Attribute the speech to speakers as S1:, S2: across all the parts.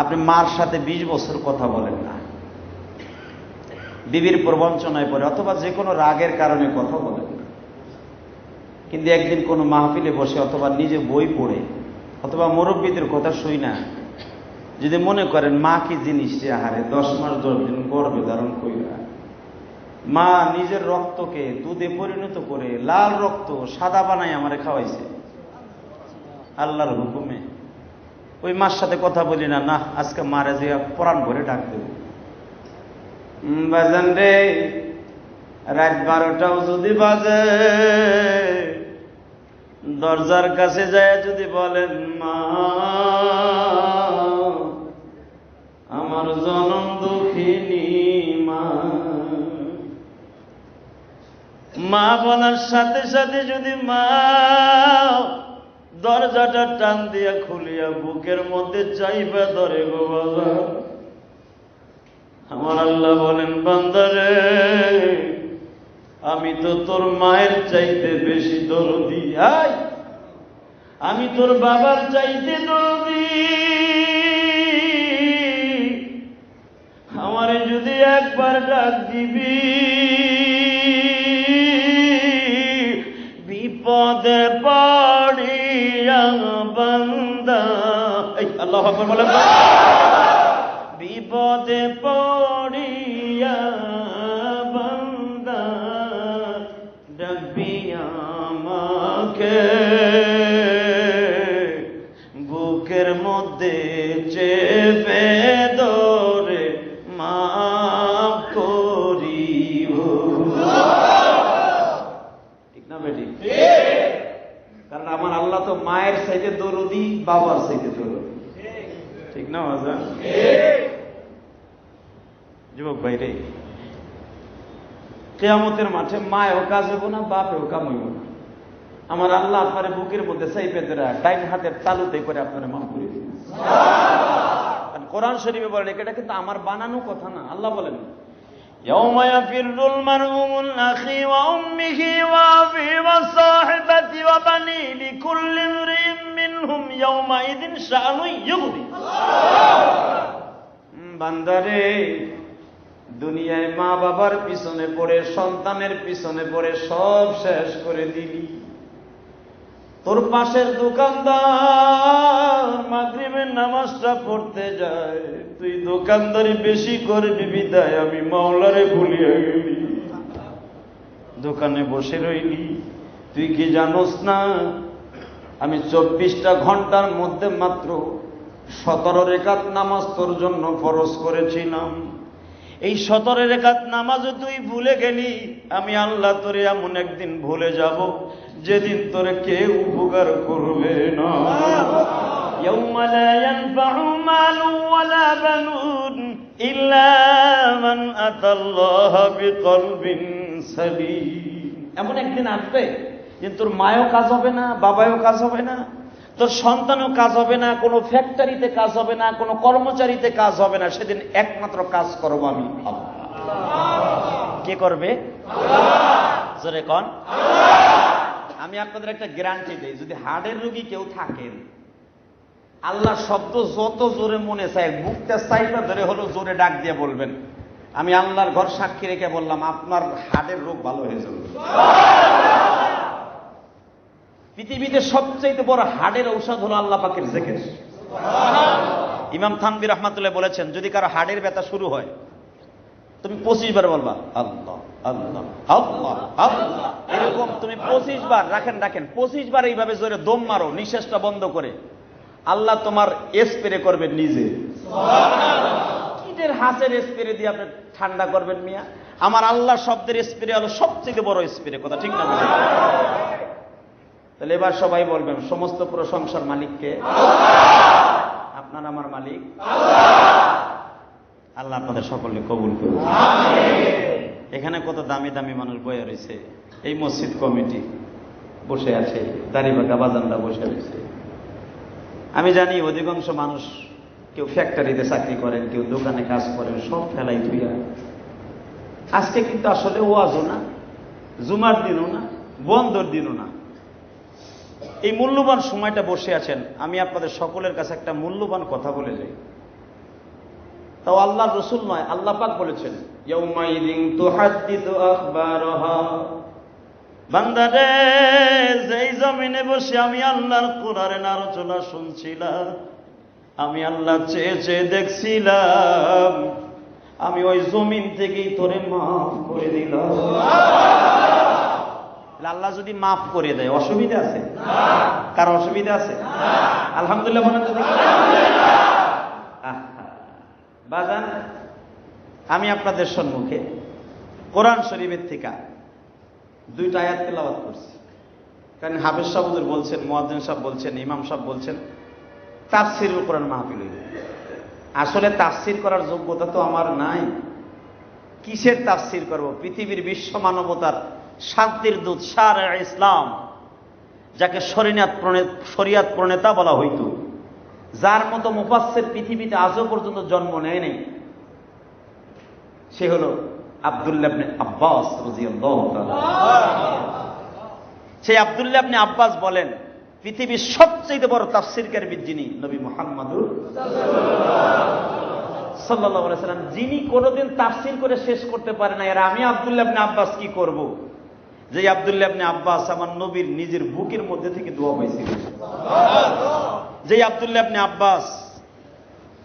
S1: আপনি মার সাথে 20 বছর কথা বলেন না, বিবির প্রবঞ্চনায় পড়ে অথবা যে কোনো রাগের কারণে কথা বলেন না, কিন্তু একদিন কোনো মাহফিলে বসে অথবা নিজে বই পড়ে অথবা মুরব্বীদের কথা শুই না যদি মনে করেন মা কি জিনিস, সে আহারে 10 মাস 10 দিন গর্ভে ধারণ কইরা মা নিজের রক্তকে দুধে পরিণত করে লাল রক্ত সাদা বানায় আমারে খাওয়াইছে আল্লাহর হুকুমে, ওই মার সাথে কথা বলি না, না আজকে মারে যে প্রাণ ভরে ডাক দেব। বাজান রে, রাত 12টাও যদি বাজে, দরজার কাছে যায় যদি বলেন মা আমার জনম দুঃখিনী মা, মা বলার সাথে সাথে যদি মা দরজাটা টান দিয়া খুলিয়া বুকের মধ্যে চাইবা ধরে গো বাবা, আমার আল্লাহ বলেন বান্দারে আমি তো তোর মায়ের চাইতে বেশি দরদি, আমি তোর বাবার চাইতে দরদি, আমারে যদি একবার ডাক দিবি বিপদে পড়িয়া বান্দা, আল্লাহু আকবার বলেন, বিপদে পড়িয়া বান্দা ডাকবি আমাকে, বুকের মধ্যে চেপে ধরে মাফ করিব, ঠিক না বেটি? কারণ আমার আল্লাহ তো মায়ের চাইতে দরদি, বাবার চাইতে দরদি, ঠিক না বাজান? যুবক ভাই রে, কিয়ামতের মাঠে মায়েও কাজ হইব না, বাপেও কাম হইব না, আমার আল্লাহ আপনার বুকের মধ্যে চাইপে ধরে ডাইন হাতের তালুতে করে আপনার মাফ করে দিবেন। কোরআন শরীফে বলেন, এটা কিন্তু আমার বানানো কথা না, আল্লাহ বলেন يوم يفر المرء من أخيه وأمه وأبيه وصاحبته وبنيه لكل امرئ منهم يومئذ شأن يغنيه। বান্দারে, দুনিয়ায় মা বাবার পিছনে পড়ে সন্তানের পিছনে পড়ে সব শেষ করে দিলি, তোর পাশের দোকানদার মাগরিবের নামাজটা পড়তে যায়, তুই দোকানদারি বেশি করবি বিদায় আমি মাওলারে ভুলিয়া গেলি, দোকানে বসে রইলি। তুই কি জানোস না আমি 24টা ঘন্টার মধ্যে মাত্র 17 রেকাত নামাজ তোর জন্য ফরজ করেছিলাম, এই 17 রেকাত নামাজও তুই ভুলে গেলি, আমি আল্লাহ তোরে এমন একদিন ভুলে যাব যেদিন তোরে কেউ উপকার করবে না। ইয়াউমা লা ইয়ানফাউ মালুন ওয়ালা বানুন ইল্লা মান আতাল্লাহা বিকলবিন সালিম। এমন একদিন আসবে যে তোর মায়ও কাজ হবে না, বাবাও কাজ হবে না, তোর সন্তানও কাজ হবে না, কোনো ফ্যাক্টরিতে কাজ হবে না, কোনো কর্মচারীতে কাজ হবে না, সেদিন একমাত্র কাজ করব আমি আল্লাহ। কে করবে? জোরে কোন? আমি আপনাদের একটা গ্যারান্টি দেই, যদি হার্টের রোগী কেউ থাকেন, আল্লাহ শব্দ যত জোরে মনে চায় বুকটা চাইটা ধরে হলো জোরে ডাক দিয়ে বলবেন, আমি আল্লাহর ঘর সাক্ষী রেখে বললাম আপনার হার্টের রোগ ভালো হয়ে যাবে। পৃথিবীতে সবচেয়ে বড় হার্টের ঔষধ হলো আল্লাহ পাকের জিকির। ইমাম থানভী রাহমাতুল্লাহ বলেছেন, যদি কারো হার্টের ব্যথা শুরু হয় তুমি 25 বার বলবা আল্লাহ আল্লাহ আল্লাহ আল্লাহ, এরকম তুমি 25 বার রাখেন 25 বার এইভাবে জোরে দম মারো, নিঃশ্বাসটা বন্ধ করে, আল্লাহ তোমার স্প্রে করবেন নিজে। কিটের হাসের স্প্রে দিয়ে আপনি ঠান্ডা করবেন মিয়া? আমার আল্লাহ শব্দের স্প্রে হলো সবচেয়ে বড় স্প্রে, কথা ঠিক না? তাহলে এবার সবাই বলবেন, সমস্ত প্রশংসার মালিককে? আপনার আমার মালিক আল্লাহ। আপনাদের সকলকে কবুল করুন। এখানে কত দামি দামি মানুষ বয়ে রয়েছে, এই মসজিদ কমিটি বসে আছে, দাড়িবাঁকা বাজানরা বসে রয়েছে। আমি জানি অধিকাংশ মানুষ, কেউ ফ্যাক্টরিতে চাকরি করেন, কেউ দোকানে কাজ করেন, সব ফেলাই ধুইয়া আজকে কিন্তু আসলে ওয়াজও না, জুমার দিনও না, বন্ধর দিনও না, এই মূল্যবান সময়টা বসে আছেন। আমি আপনাদের সকলের কাছে একটা মূল্যবান কথা বলে যাই, তাও আল্লাহর রাসূল নয়, আল্লাহ পাক বলেছেন ইয়াউমাইযিন তুহাদ্দিসু আখবারাহা। বান্দারে, যেই জমিনে বসে আমি আল্লাহর কোরআনের আলোচনা শুনছিলাম, আমি আল্লাহ চেয়ে চেয়ে দেখছিলাম, আমি ওই জমিন থেকেই তোরে মাফ করে দিলাম। আল্লাহ যদি মাফ করে দেয় অসুবিধা আছে? কার অসুবিধা আছে? আলহামদুলিল্লাহ বলেন। বাজান, আমি আপনাদের সম্মুখে কোরআন শরীফের থেকে দুইটা আয়াত তেলাওয়াত করছি। কারণ হাফেজ সাহেব হুজুর বলছেন, মুয়াজ্জিন সাহেব বলছেন, ইমাম সাহেব বলছেন তাফসীরুল কোরআন মাহফিল হইল। আসলে তাফসীর করার যোগ্যতা তো আমার নাই। কিসের তাফসীর করব? পৃথিবীর বিশ্ব মানবতার শান্তির দূত শারে ইসলাম, যাকে শরিয়াত প্রণেতা বলা হইতো, যার মতো মুফাসসির পৃথিবীতে আজও পর্যন্ত জন্ম নেয় নাই, সে হলো আব্দুল্লাহ ইবনে আব্বাস রাদিয়াল্লাহু তাআলা। সেই আব্দুল্লাহ ইবনে আব্বাস বলেন, পৃথিবীর সবচেয়ে বড় তাফসীরকারী যিনি, নবী মুহাম্মদুর সাল্লাল্লাহু আলাইহি সাল্লাম, যিনি কোনোদিন তাফসীর করে শেষ করতে পারে না। আর আমি আব্দুল্লাহ ইবনে আব্বাস কি করব? যে আব্দুল্লাহ ইবনে আব্বাস আমার নবীর নিজের বুকের মধ্যে থেকে দোয়া পাইছিল। যে আব্দুল্লাহ ইবনে আব্বাস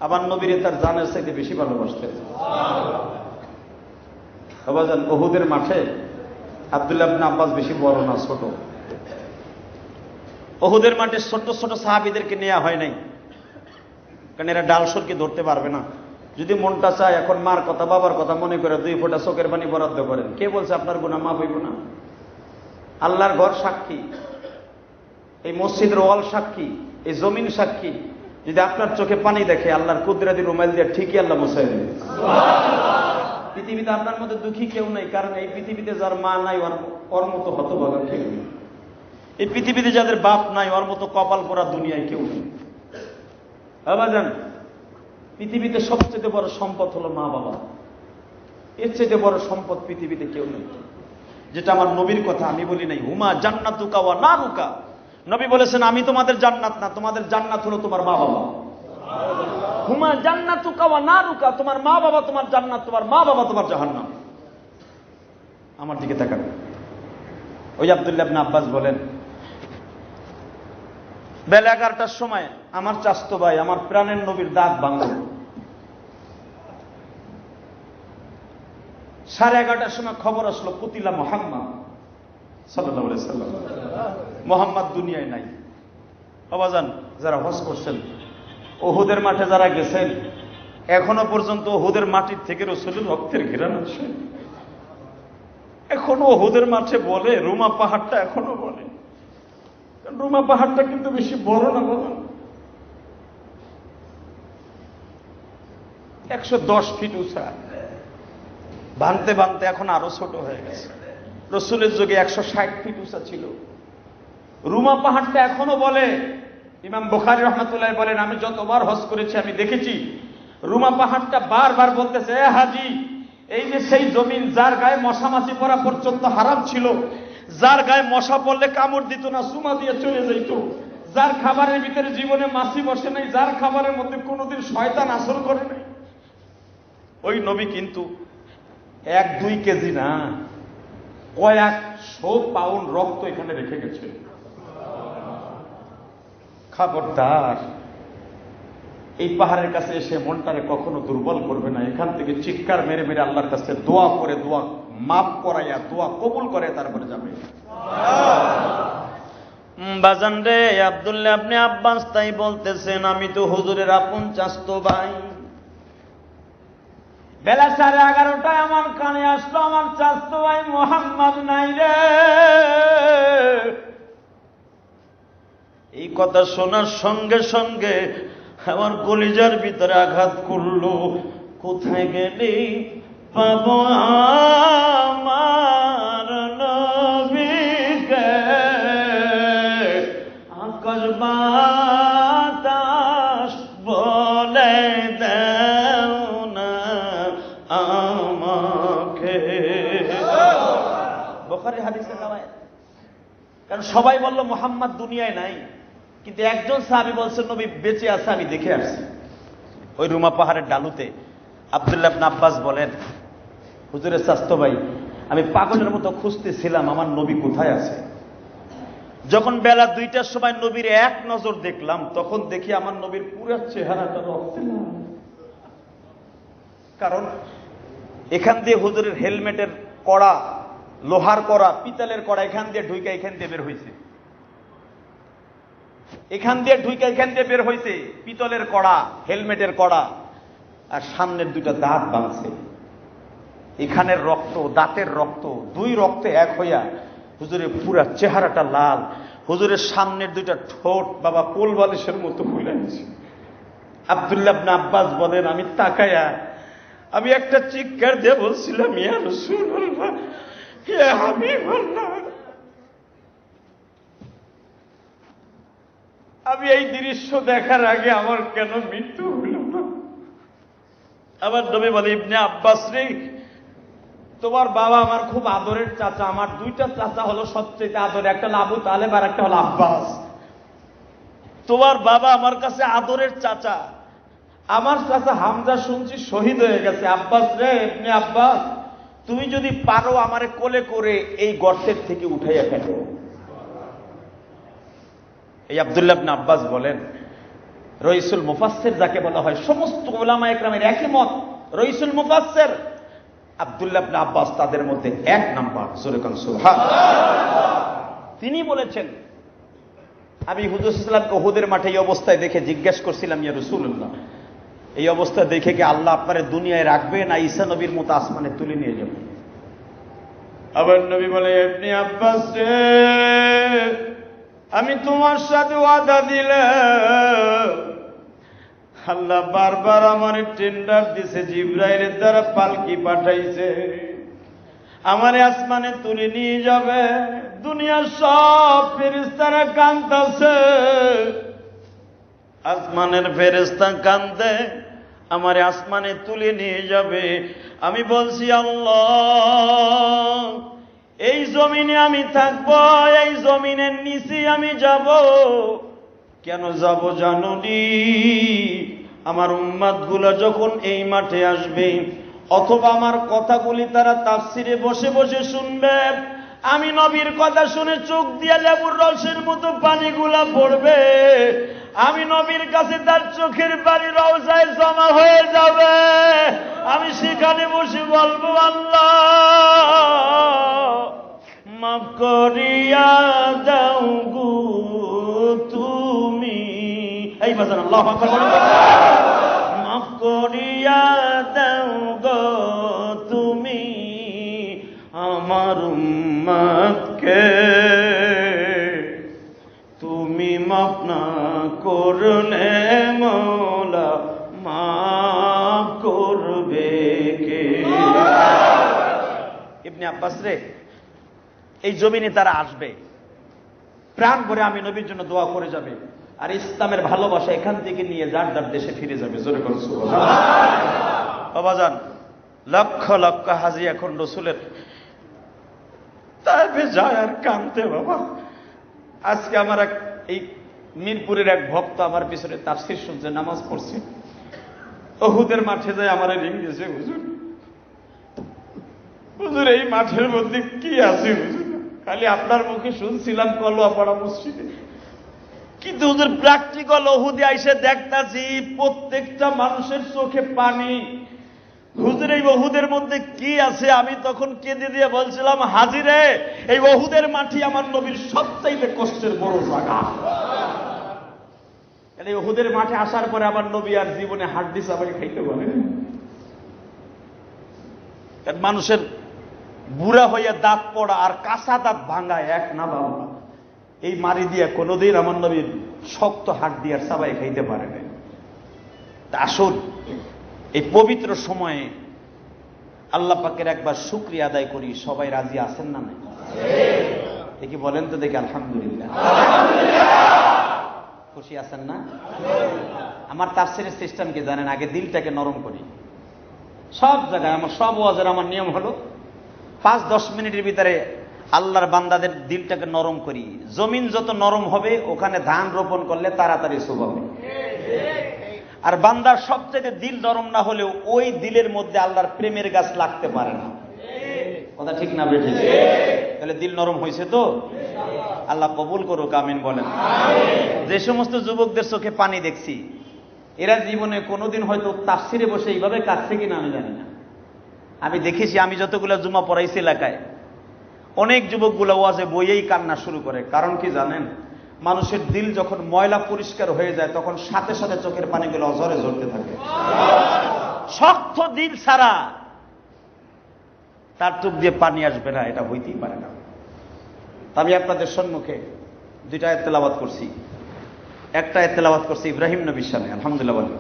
S1: আমার নবীর তার জানের চাইতে বেশি ভালোবাসতেন। বাবাজান, উহুদের মাঠে আব্দুল্লাহ ইবনে আব্বাস বেশি বড় না, ছোট। উহুদের মাঠে ছোট ছোট সাহাবীদেরকে নেওয়া হয় নাই, কারণ এরা ডাল সরকে ধরতে পারবে না। যদি মনটা চায় এখন মার কথা বাবার কথা মনে করে 2 ফোঁটা চোখের পানি বরাদ্দ করেন, কে বলছে আপনার গুনাহ মাফ হইব না? আল্লাহর ঘর সাক্ষী, এই মসজিদের ওয়াল সাক্ষী, এই জমিন সাক্ষী। যদি আপনার চোখে পানি দেখে আল্লাহর কুদরতি রুমাল দিয়ে ঠিকই আল্লাহ মুছাই দেবে। পৃথিবীতে আপনার মধ্যে দুঃখী কেউ নাই, কারণ এই পৃথিবীতে যার মা নাই ওর মতো হতভাগা কেউ নেই। এই পৃথিবীতে যাদের বাপ নাই ওর মতো কপাল পোড়া দুনিয়ায় কেউ নেই। বাবাজান, পৃথিবীতে সবচেয়ে বড় সম্পদ হলো মা বাবা। এর চেয়ে বড় সম্পদ পৃথিবীতে কেউ নেই। যেটা আমার নবীর কথা, আমি বলি নাই। হুমা জান্নাতুকা ওয়া নারুকা। নবী বলেছেন, আমি তোমাদের জান্নাত না, তোমাদের জান্নাত হলো তোমার মা বাবা। হুমা জান্নাতুকা ওয়া নারুকা, তোমার মা বাবা তোমার জান্নাত, তোমার মা বাবা তোমার জাহান্নাম। আমার দিকে তাকান। ওই আব্দুল্লাহ ইবনে আব্বাস বলেন, বেলা 11টার সময় আমার চাচতো ভাই, আমার প্রাণের নবীর দাঁত ভাঙল। 11:30টার সময় খবর আসলো কুতিলা মুহাম্মদ সাল্লাল্লাহু আলাইহি সাল্লাম। মুহাম্মদ দুনিয়ায় নাই। বাবাজান, যারা হজ করছেন, উহুদের মাঠে যারা গেছেন, এখনো পর্যন্ত উহুদের মাটির থেকে রাসূলের রক্তের ঘ্রাণ আসে। এখনো উহুদের মাঠে বলে, রুমা পাহাড়টা এখনো বলে। রুমা পাহাড়টা কিন্তু বেশি বড় না বাবা, 110 ফিট উঁচা। ভাঙতে ভাঙতে এখন আরো ছোট হয়ে গেছে। রাসূলের যুগে 160 ফিট উঁচা ছিল। রুমা পাহাড়টা এখনো বলে। ইমাম বুখারী রাহমাতুল্লাহ বলেন, আমি যতবার হজ করেছি আমি দেখেছি রুমা পাহাড়টা বারবার বলতেছে, এ হাজী, এই যে সেই জমিন যার গায়ে মশা মাছি পড়া পর্যন্ত হারাম ছিল, যার গায়ে মশা পড়লে কামড় দিত না, চুমা দিয়ে চলে যেত, যার খাবারের ভিতরে জীবনে মাছি বসে নাই, যার খাবারের মধ্যে কোনোদিন শয়তান আসর করে নাই, ওই নবী কিন্তু 1-2 কেজি না, কয়েকশো পাউন্ড রক্ত এখানে রেখে গেছে। খবরদার, এই পাহাড়ের কাছে এসে মনটারে কখনো দুর্বল করবে না। এখান থেকে চিৎকার মেরে মেরে আল্লাহর কাছে দোয়া করে, দোয়া মাফ করাইয়া, দোয়া কবুল করে তারপরে যাবে। বাজান রে, আব্দুল্লাহ ইবনে আব্বাস তাই বলতেছেন, আমি তো হুজুরের আপন চাচতো ভাই। বেলা 11:30টায় আমার কানে আসলো, আমার চাচতো ভাই মুহাম্মদ নাই রে। এই কথা শোনার সঙ্গে সঙ্গে আমার কলিজার ভিতরে আঘাত করলো। কোথায় গেলি পাবো আমার নবীকে, আকাশ বাতাস বলে দাও না আমাকে। বুখারী হাদিসের রাওয়ায়াত। কারণ সবাই বলল মুহাম্মদ দুনিয়ায় নাই, কিন্তু একজন সাহাবী বলছেন নবী বেঁচে আছে, আমি দেখে আসছি। ওই রুমা পাহাড়ের ডালুতে আব্দুল্লাহ ইবনে আব্বাস বলেন, হুজুরের স্বাস্থ্য ভাই, আমি পাগলের মতো খুঁজতেছিলাম আমার নবী কোথায় আছে। যখন বেলা 2টার সময় নবীর এক নজর দেখলাম, তখন দেখি আমার নবীর পুরো চেহারাটা রক্তে লাল। কারণ এখান দিয়ে হুজুরের হেলমেটের কড়া, লোহার কড়া, পিতলের কড়া এখান দিয়ে ঢুইকা এখান দিয়ে বের হয়েছে, এখান দিয়ে ঢুইকা এখান দিয়ে বের হয়েছে পিতলের কড়া, হেলমেটের কড়া, আর সামনের 2টা দাঁত ভাঙছে। এখানের রক্ত, দাঁতের রক্ত, 2 রক্তে এক হইয়া হুজুরের পুরা চেহারাটা লাল। হুজুরের সামনের 2টা ঠোঁট বাবা কোল বালিশের মতো ফুলে গেছে। আব্দুল্লাহ ইবনে আব্বাস বলেন, আমি তাকায়া আমি একটা চিৎকার দিয়ে বলছিলাম, ইয়া রাসূলুল্লাহ, ইয়া হাবিবাল্লাহ। আমি এই দৃশ্য দেখার আগে আমার কেন মৃত্যু হইল না? আমার নবী বলে, ইবনে আব্বাস রে, তোমার বাবা আমার খুব আদরের চাচা। আমার 2টা চাচা হলো সবচেয়ে আদরের, একটা হলো আবু তালেব আর একটা হলো আব্বাস। তোমার বাবা আমার কাছে আদরের চাচা। আমার চাচা হামজা শুনছি শহীদ হয়ে গেছে। আব্বাস রে, ইবনে আব্বাস, তুমি যদি পারো আমারে কোলে করে এই গর্তের থেকে উঠাইয়া ফেলো। এই আব্দুল্লাহ ইবনে আব্বাস বলেন, রইসুল মুফাসসির যাকে বলা হয়, সমস্ত উলামা ইকরামের একই মত, রইসুল মুফাসসির আব্দুল্লাহ ইবনে আব্বাস তাদের মধ্যে 1 নাম্বার। জোরে কান সুবহানাল্লাহ। তিনি বলেছেন, আমি হুজুর সাল্লাল্লাহু আলাইহি ওয়াসাল্লামকে উহুদের মাঠে এই অবস্থায় দেখে জিজ্ঞেস করছিলাম, ইয়া রাসূলুল্লাহ, এই অবস্থা দেখে কি আল্লাহ আপনারে দুনিয়ায় রাখবে না ঈসা নবীর মতো আসমানে তুলে নিয়ে যাবে? আবার নবী বলে, ইবনে আব্বাস রে, আমি তোমার সাথে ওয়াদা দিলাম, আল্লাহ বারবার আমার টেন্ডার দিছে, জিবরাইলের দ্বারা পালকি পাঠাইছে, আমারে আসমানে তুলে নিয়ে যাবে। দুনিয়ার সব ফেরেশতারা কাঁদতেছে, আসমানের ফেরেশতা কাঁদে, আমারে আসমানে তুলে নিয়ে যাবে। আমি বলছি, আল্লাহ, এই জমিনে আমি থাকবো, এই জমিনের নিচে আমি যাব। কেন যাব জানুনি? আমার উম্মতগুলো যখন এই মাঠে আসবে, অথবা আমার কথাগুলি তারা তাফসিরে বসে বসে শুনবে, আমি নবীর কথা শুনে চোখ দিয়ে লেবুর রসের মতো পানিগুলা পড়বে, আমি নবীর কাছে তার চোখের পানি রওজায় জমা হয়ে যাবে। আমি সেখানে বসে বলবো, আল্লাহ মাফ করিয়া দাও গো তুমি। এই বাজান আল্লাহু আকবার বলেন, মাফ করিয়া দাও গো তুমি আমার উম্মতকে, তুমি মাফ না করলে মওলা মাফ করবে কে? ইবনে আব্বাস রে, এই জমিনে তারা আসবে, প্রাণ ভরে আমি নবীর জন্য দোয়া করে যাবে, আর ইসলামের ভালোবাসা এখান থেকে নিয়ে যার যার দেশে ফিরে যাবে। জোরে করে সুবহানাল্লাহ। বাবাজান, লক্ষ লক্ষ হাজি এখন রসুলের তাইফে যায় আর কাঁদতে। বাবা, আজকে আমার এই মিরপুরের এক ভক্ত আমার পিছনে তাফসীর শুনছে, নামাজ পড়ছে, উহুদের মাঠে যায় আমার রিং দিয়েছে, হুজুর হুজুর এই মাঠের মধ্যে কি আছে হুজুর? খালি আপনার মুখে শুনছিলাম কলোয়া পাড়া মসজিদে, কিন্তু হুজুর প্র্যাকটিক্যাল উহুদে আইসে দেখতাছি প্রত্যেকটা মানুষের চোখে পানি। হুজুর এই উহুদের মধ্যে কি আছে? আমি তখন কেঁদে দিয়ে বলছিলাম, হাজিরে, এই উহুদের মাটি আমার নবীর সবচাইতে কষ্টের বড় জায়গা। এই উহুদের মাঠে আসার পরে আমার নবী আর জীবনে হাড্ডি চাবাই খাইতে পারে। মানুষের বুড়া হইয়া দাঁত পড়া আর কাঁচা দাঁত ভাঙা এক না বাবা। এই মারি দিয়া কোনোদিন আমার নবীর শক্ত হাড্ডি আর চাবাই খাইতে পারে না। আসুন এই পবিত্র সময়ে আল্লাহ পাকের একবার শুকরিয়া আদায় করি। সবাই রাজি আছেন না? নাই দেখি বলেন তো দেখি। আলহামদুলিল্লাহ। খুশি আছেন না? আমার তাফসীরের সিস্টেম কি জানেন? আগে দিলটাকে নরম করি। সব জায়গায় আমার সব ওয়াজের আমার নিয়ম হলো 5-10 মিনিটের ভিতরে আল্লাহর বান্দাদের দিলটাকে নরম করি। জমিন যত নরম হবে ওখানে ধান রোপণ করলে তাড়াতাড়ি শুভ হবে। আর বান্দার সবচেয়ে দিল নরম না হলেও ওই দিলের মধ্যে আল্লাহর প্রেমের গাছ লাগতে পারে না। কথা ঠিক না বেঠিক? তাহলে দিল নরম হয়েছে তো? আল্লাহ কবুল করুক, আমিন বলেন। যে সমস্ত যুবকদের চোখে পানি দেখছি, এরা জীবনে কোনোদিন হয়তো তাফসিরে বসে এইভাবে কাঁদছে কিনা আমি জানি না। আমি দেখেছি, আমি যতগুলো জুমা পড়াইছি এলাকায়, অনেক যুবকগুলো ওয়াজে বইয়েই কান্না শুরু করে। কারণ কি জানেন? মানুষের দিল যখন ময়লা পরিষ্কার হয়ে যায় তখন সাথে সাথে চোখের পানিগুলো অঝরে ঝরতে থাকে। শক্ত দিল ছাড়া তার চোখ দিয়ে পানি আসবে না, এটা হইতেই পারে না। আমি আপনাদের সম্মুখে দুইটা আয়াত তেলাওয়াত করছি। একটা আয়াত তেলাওয়াত করছি ইব্রাহিম নবীর সামনে, আলহামদুলিল্লাহ বলেন।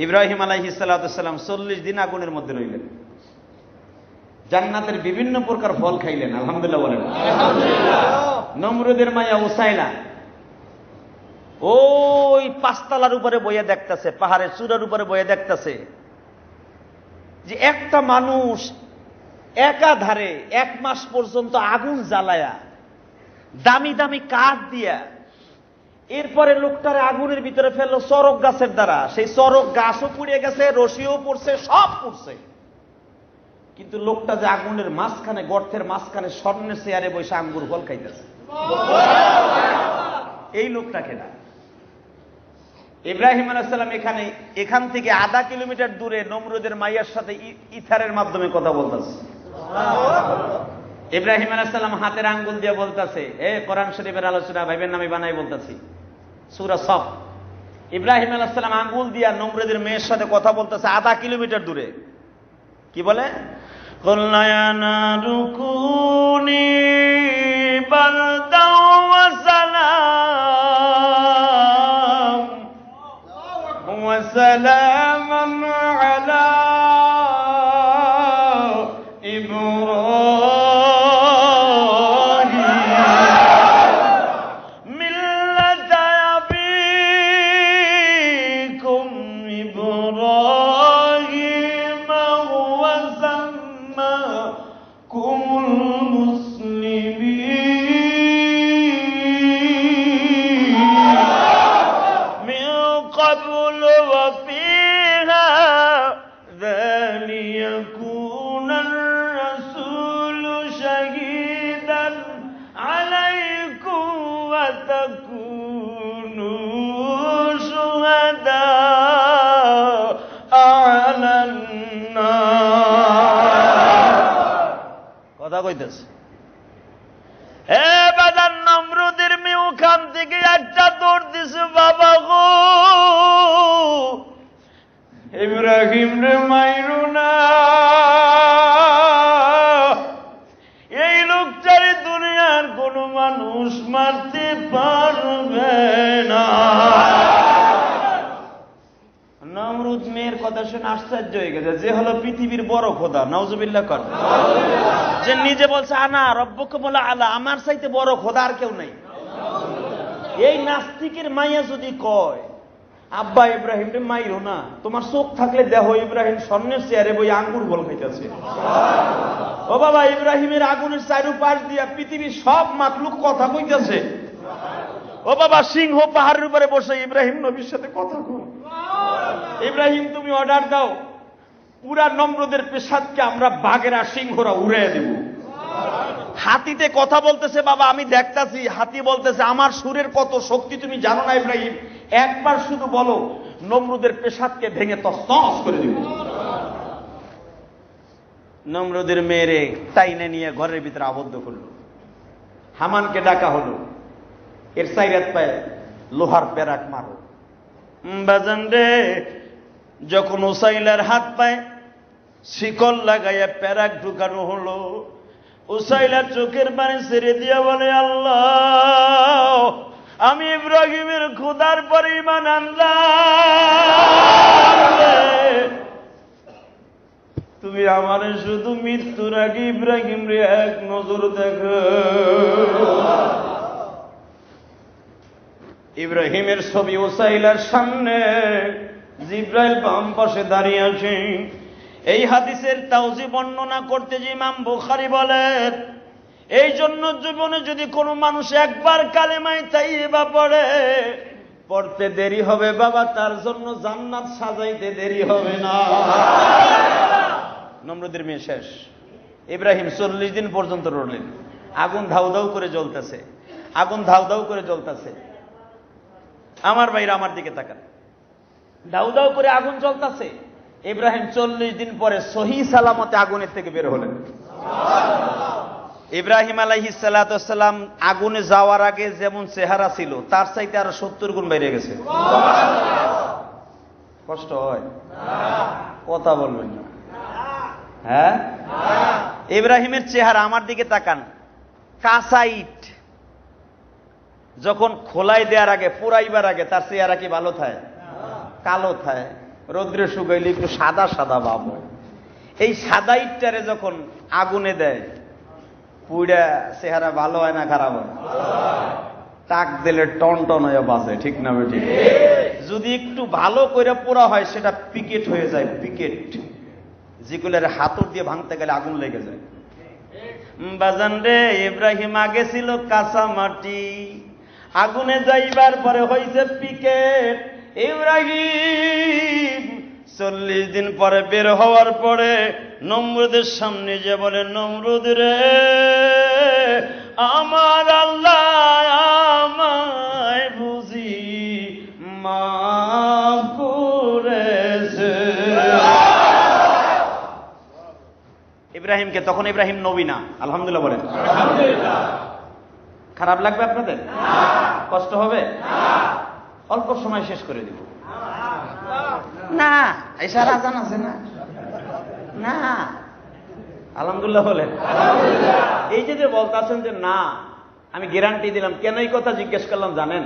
S1: ইব্রাহিম আলাইহিস সালাম 40 দিন আগুনের মধ্যে রইলেন, জান্নাতের বিভিন্ন প্রকার ফল খাইলেন, আলহামদুলিল্লাহ বলেন। নমরুদের মায়া উসাইলা ওই পাঁচতলার উপরে বইয়ে দেখতেছে, পাহাড়ের চূড়ার উপরে বইয়ে দেখতেছে যে একটা মানুষ একাধারে 1 মাস পর্যন্ত আগুন জ্বালায়া দামি দামি কাঠ দিয়া, এরপরে লোকটারে আগুনের ভিতরে ফেললো চরক গাছের দ্বারা। সেই চরক গাছও পুড়ে গেছে, রশিও পড়ছে, সব পড়ছে। কিন্তু লোকটা যে আগুনের মাঝখানে, গর্তের মাঝখানে স্বর্ণের চেয়ারে বসে আঙ্গুর ফল খাইতেছে, এই লোকটাকে না। ইব্রাহিম আলাইহিস সালাম এখান থেকে আধা কিলোমিটার দূরে নমরুদের মাইয়ার সাথে ইথারের মাধ্যমে কথা বলতেছে। ইব্রাহিম আলাইহিস সালাম হাতের আঙ্গুল দিয়ে বলতেছে, কোরআন শরীফের আলোচনা ভাইবের নামে বানাই বলতেছি, সূরা সফ। ইব্রাহিম আলাইহিস সালাম আঙ্গুল দিয়া নমরুদের মেয়ের সাথে কথা বলতেছে আধা কিলোমিটার দূরে। কি বলে? কুল্লা ইয়া নারু কুনি বারদাও ওয়া সালাম ওয়া সালামান আলা কইতেছে। বাজার নমরুদের মেয়ে ওখান থেকে একটা দৌড় দিছে, বাবা গো ইব্রাহিম রে মাইরু না, এই লোকটারে দুনিয়ার কোন মানুষ মারতে পারবে না। নমরুদ মেয়ের কথা শুনে আশ্চর্য হয়ে গেছে, যে হলো পৃথিবীর বড় খোদা, নাউজুবিল্লাহ কর, যে নিজে বলছে আনা রব্বুকুম আলা, আমার চাইতে বড় খোদা আর কেউ নাই। এই নাস্তিকের মাইয়া যদি কয় আব্বা ইব্রাহিম রে মাইরো না, তোমার চোখ থাকলে দেখো ইব্রাহিম স্বর্ণের চেয়ারে বই আঙ্গুর বল খাইতেছে। ও বাবা, ইব্রাহিমের আগুনের চারুপাশ দিয়া পৃথিবীর সব মাখলুক কথা কইতেছে। ও বাবা, সিংহ পাহাড়ের উপরে বসে ইব্রাহিম নবীর সাথে কথা কয়। ইব্রাহিম তুমি অর্ডার দাও, পুরা নমরুদের পেশাদকে আমরা বাঘেরা সিংহরা উড়িয়ে দেব। হাতিতে কথা বলতেছে, বাবা আমি দেখতাছি। হাতি বলতেছে আমার সুরের কত শক্তি তুমি জানো না ইব্রাহিম, একবার শুধু বলো নমরুদের পেশাদকে ভেঙে তছনছ করে দিব। নমরুদের মেয়েরে টাইনে নিয়ে ঘরের ভিতরে আবদ্ধ করলো। হামানকে ডাকা হলো, এর সাইরাত পায় লোহার পেরাক মারো। বাজান রে, যখন উসাইলার হাত পায় শিকল লাগাইয়া পেরাক ঢুকানো হলো, উসাইলার চোখের পানি ছেড়ে দিয়া বলে, আল্লাহ আমি ইব্রাহিমের খোদার পর ঈমান আনলাম, তুমি আমারে শুধু মৃত্যুর আগে ইব্রাহিম রে এক নজর দেখো। ইব্রাহিমের ছবি উসাইলার সামনে, জিব্রাইল বাম পাশে দাঁড়িয়ে আছে। এই হাদিসের তাওজি বর্ণনা করতে যে ইমাম বুখারী বলেন, এই জন্য জীবনে যদি কোনো মানুষ একবার কালেমায়ে তাইয়্যিবা পড়ে, পড়তে দেরি হবে বাবা, তার জন্য জান্নাত সাজাইতে দেরি হবে না। নমরুদের মেয়ে শেষ। ইব্রাহিম 40 দিন পর্যন্ত রইলেন। আগুন ধাউ ধাউ করে জ্বলতেছে, আগুন ধাউ ধাউ করে জ্বলতেছে। আমার ভাইরা আমার দিকে তাকান, দাউ দাউ করে আগুন জ্বলতেছে। ইব্রাহিম 40 দিন পরে সহি সালামতে আগুনের থেকে বের হলেন। ইব্রাহিম আলাইহিস সালাতু ওয়াস সালাম আগুনে যাওয়ার আগে যেমন চেহারা ছিল তার চাইতে আরো 70 গুণ বেড়ে গেছে। কষ্ট হয়? কথা বলবেন না? হ্যাঁ, ইব্রাহিমের চেহারা, আমার দিকে তাকান, কাঁচা ইট যখন খোলাই দেওয়ার আগে, পুরাইবার আগে তার চেহারা কি ভালো থাকে? কালো থাকে। রৌদ্রে শুকাইলে একটু সাদা সাদা ভাব হয়। এই সাদা ইটটারে যখন আগুনে দেয়, পুইড়া চেহারা ভালো হয় না খারাপ হয়? টাক দিলে টন টন হয়ে বাজে, ঠিক না বেটি? যদি একটু ভালো করে পোড়া হয় সেটা পিকেট হয়ে যায়, পিকেট, যেগুলোর হাতুড় দিয়ে ভাঙতে গেলে আগুন লেগে যায়। বাজান রে, ইব্রাহিম আগে ছিল কাঁচা মাটি, আগুনে যাইবার পরে হইছে পিকেট। ইব্রাহিম 40 দিন পরে বের হওয়ার পরে নমরুদের সামনে যে বলে, নমরুদ রে, আমার আল্লাহ আমায় বুঝি মাফ করেছে। ইব্রাহিমকে তখন, ইব্রাহিম নবী না। আলহামদুলিল্লাহ বলেন। খারাপ লাগবে আপনাদের? কষ্ট হবে? অল্প সময় শেষ করে দিব না। এসার আজান আছে না? না, আলহামদুলিল্লাহ বলেন। এই যে বলতেছেন যে না, আমি গ্যারান্টি দিলাম। কেন এই কথা জিজ্ঞেস করলাম জানেন?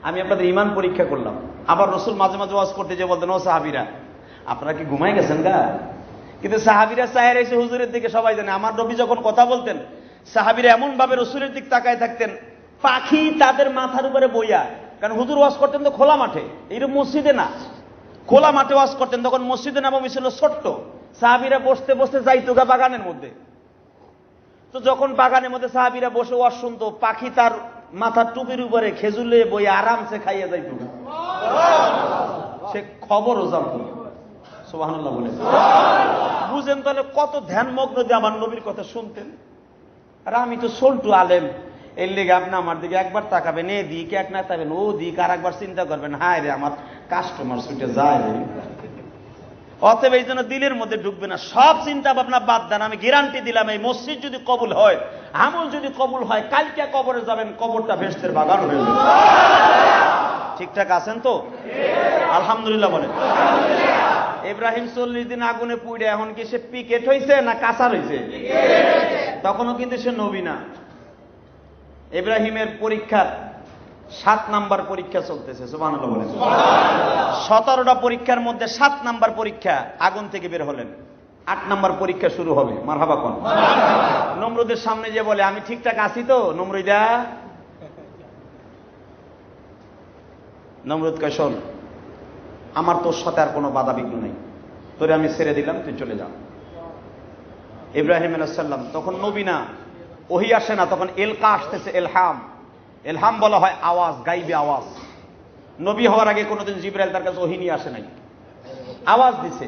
S1: আমি আপনাদের ইমান পরীক্ষা করলাম। আবার রসুল মাঝে মাঝে ওয়াজ করতে যে বলতেন, ও সাহাবীরা আপনারা কি ঘুমাই গেছেন গা? কিন্তু সাহাবীরা চায়ের এসে হুজুরের দিকে, সবাই জানে আমার নবী যখন কথা বলতেন সাহাবীরা এমন ভাবে রসুলের দিক তাকায় থাকতেন, পাখি তাদের মাথার উপরে বইয়া। কারণ হুজুর ওয়াজ করতেন তো খোলা মাঠে, এইরকম মসজিদে না, খোলা মাঠে ওয়াজ করতেন। তখন মসজিদে নববী ছিল ছোট্ট, সাহাবীরা বসতে বসতে যাইতো গা বাগানের মধ্যে। তো যখন বাগানের মধ্যে সাহাবীরা বসে ওয়াজ শুনতো, পাখি তার মাথার টুপির উপরে খেজুলে বই আরামসে খাইয়ে যাইত। সে খবরও জানতো। সুবহানাল্লাহ বলে বুঝেন তাহলে কত ধ্যানমগ্ন দিয়ে আমার নবীর কথা শুনতেন। আর আমি তো সল্টু আলেম, এর লেগে আপনি আমার দিকে একবার তাকাবেন, এ দিক এক না তাকাবেন ও দিক, আর একবার চিন্তা করবেন, হায় রে আমার কাস্টমার ছুটে যায় রে। অতএব এই জন্য দিলের মধ্যে ঢুকবে না, সব চিন্তা ভাবনা বাদ দেন। আমি গ্যারান্টি দিলাম, এই মসজিদ যদি কবুল হয়, আমল যদি কবুল হয়, কালকে কবরে যাবেন, কবরটা বেহেশতের বাগান হয়ে যাবে। ঠিকঠাক আছেন তো? আলহামদুলিল্লাহ বলেন। ইব্রাহিম 40 দিন আগুনে পুড়ে, এখন কি সে পিকেট হয়েছে না কাঁচা হয়েছে? তখনও কিন্তু সে নবী না। ইব্রাহিমের পরীক্ষার 7 নাম্বার পরীক্ষা চলতেছে। সুবহানাল্লাহ বলেন। 17টা পরীক্ষার মধ্যে 7 নাম্বার পরীক্ষা, আগুন থেকে বের হলেন। 8 নাম্বার পরীক্ষা শুরু হবে। মারহাবা কোন? নমরুদের সামনে যে বলে, আমি ঠিকঠাক আছি তো নমরুদা? নমরুদ কয়, শোন, আমার তোর সাথে আর কোনো বাধা বিঘ্ন নেই, তোরে আমি ছেড়ে দিলাম, তুই চলে যা। ইব্রাহিম আলাইহিস সালাম তখন নবী না, ওহী আসে না, তখন এলকা আসতেছে, এলহাম। এলহাম বলা হয় আওয়াজ, গাইবে আওয়াজ। নবী হওয়ার আগে কোনোদিন জিবরাইল তার কাছে ওহী নিয়ে আসে নাই, আওয়াজ দিছে।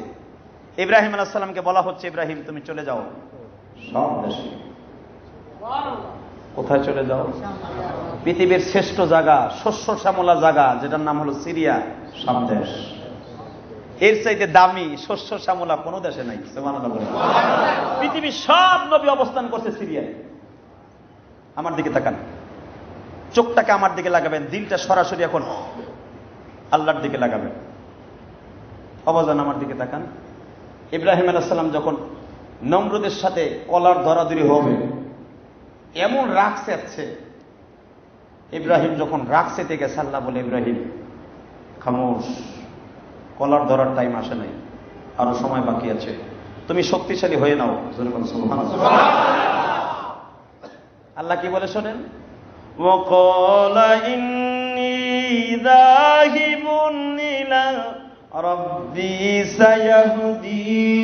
S1: ইব্রাহিম আলাইহিস সালামকে বলা হচ্ছে, ইব্রাহিম তুমি চলে যাও শাম দেশে। কোথায় চলে যাও? পৃথিবীর শ্রেষ্ঠ জায়গা, শস্য শ্যামলা জায়গা, যেটার নাম হলো সিরিয়া, শাম দেশ। এর চাইতে দামি শস্য শ্যামলা কোনো দেশে নাই। সুবহানাল্লাহ বলেন। পৃথিবীর সব নবী অবস্থান করছে সিরিয়ায়। আমার দিকে তাকান, চোখটাকে আমার দিকে লাগাবেন, দিলটা সরাসরি এখন আল্লাহর দিকে লাগাবেন। অবজান আমার দিকে তাকান। ইব্রাহিম আলাইহিস সালাম যখন নমরুদের সাথে কলার ধরাধরি হবে, এমন রাগ চেয়েছে, ইব্রাহিম যখন রাগ চেতে গেছে, আল্লাহ বলে, ইব্রাহিম খামোশ, কলার ধরার টাইম আসে নাই, আরো সময় বাকি আছে, তুমি শক্তিশালী হয়ে নাও। সুবহানাল্লাহ। আল্লাহ কি বলে শোনেন, ওয়াকালা ইন্নী যাহিবুন ইলা রাব্বি সায়াহদিন।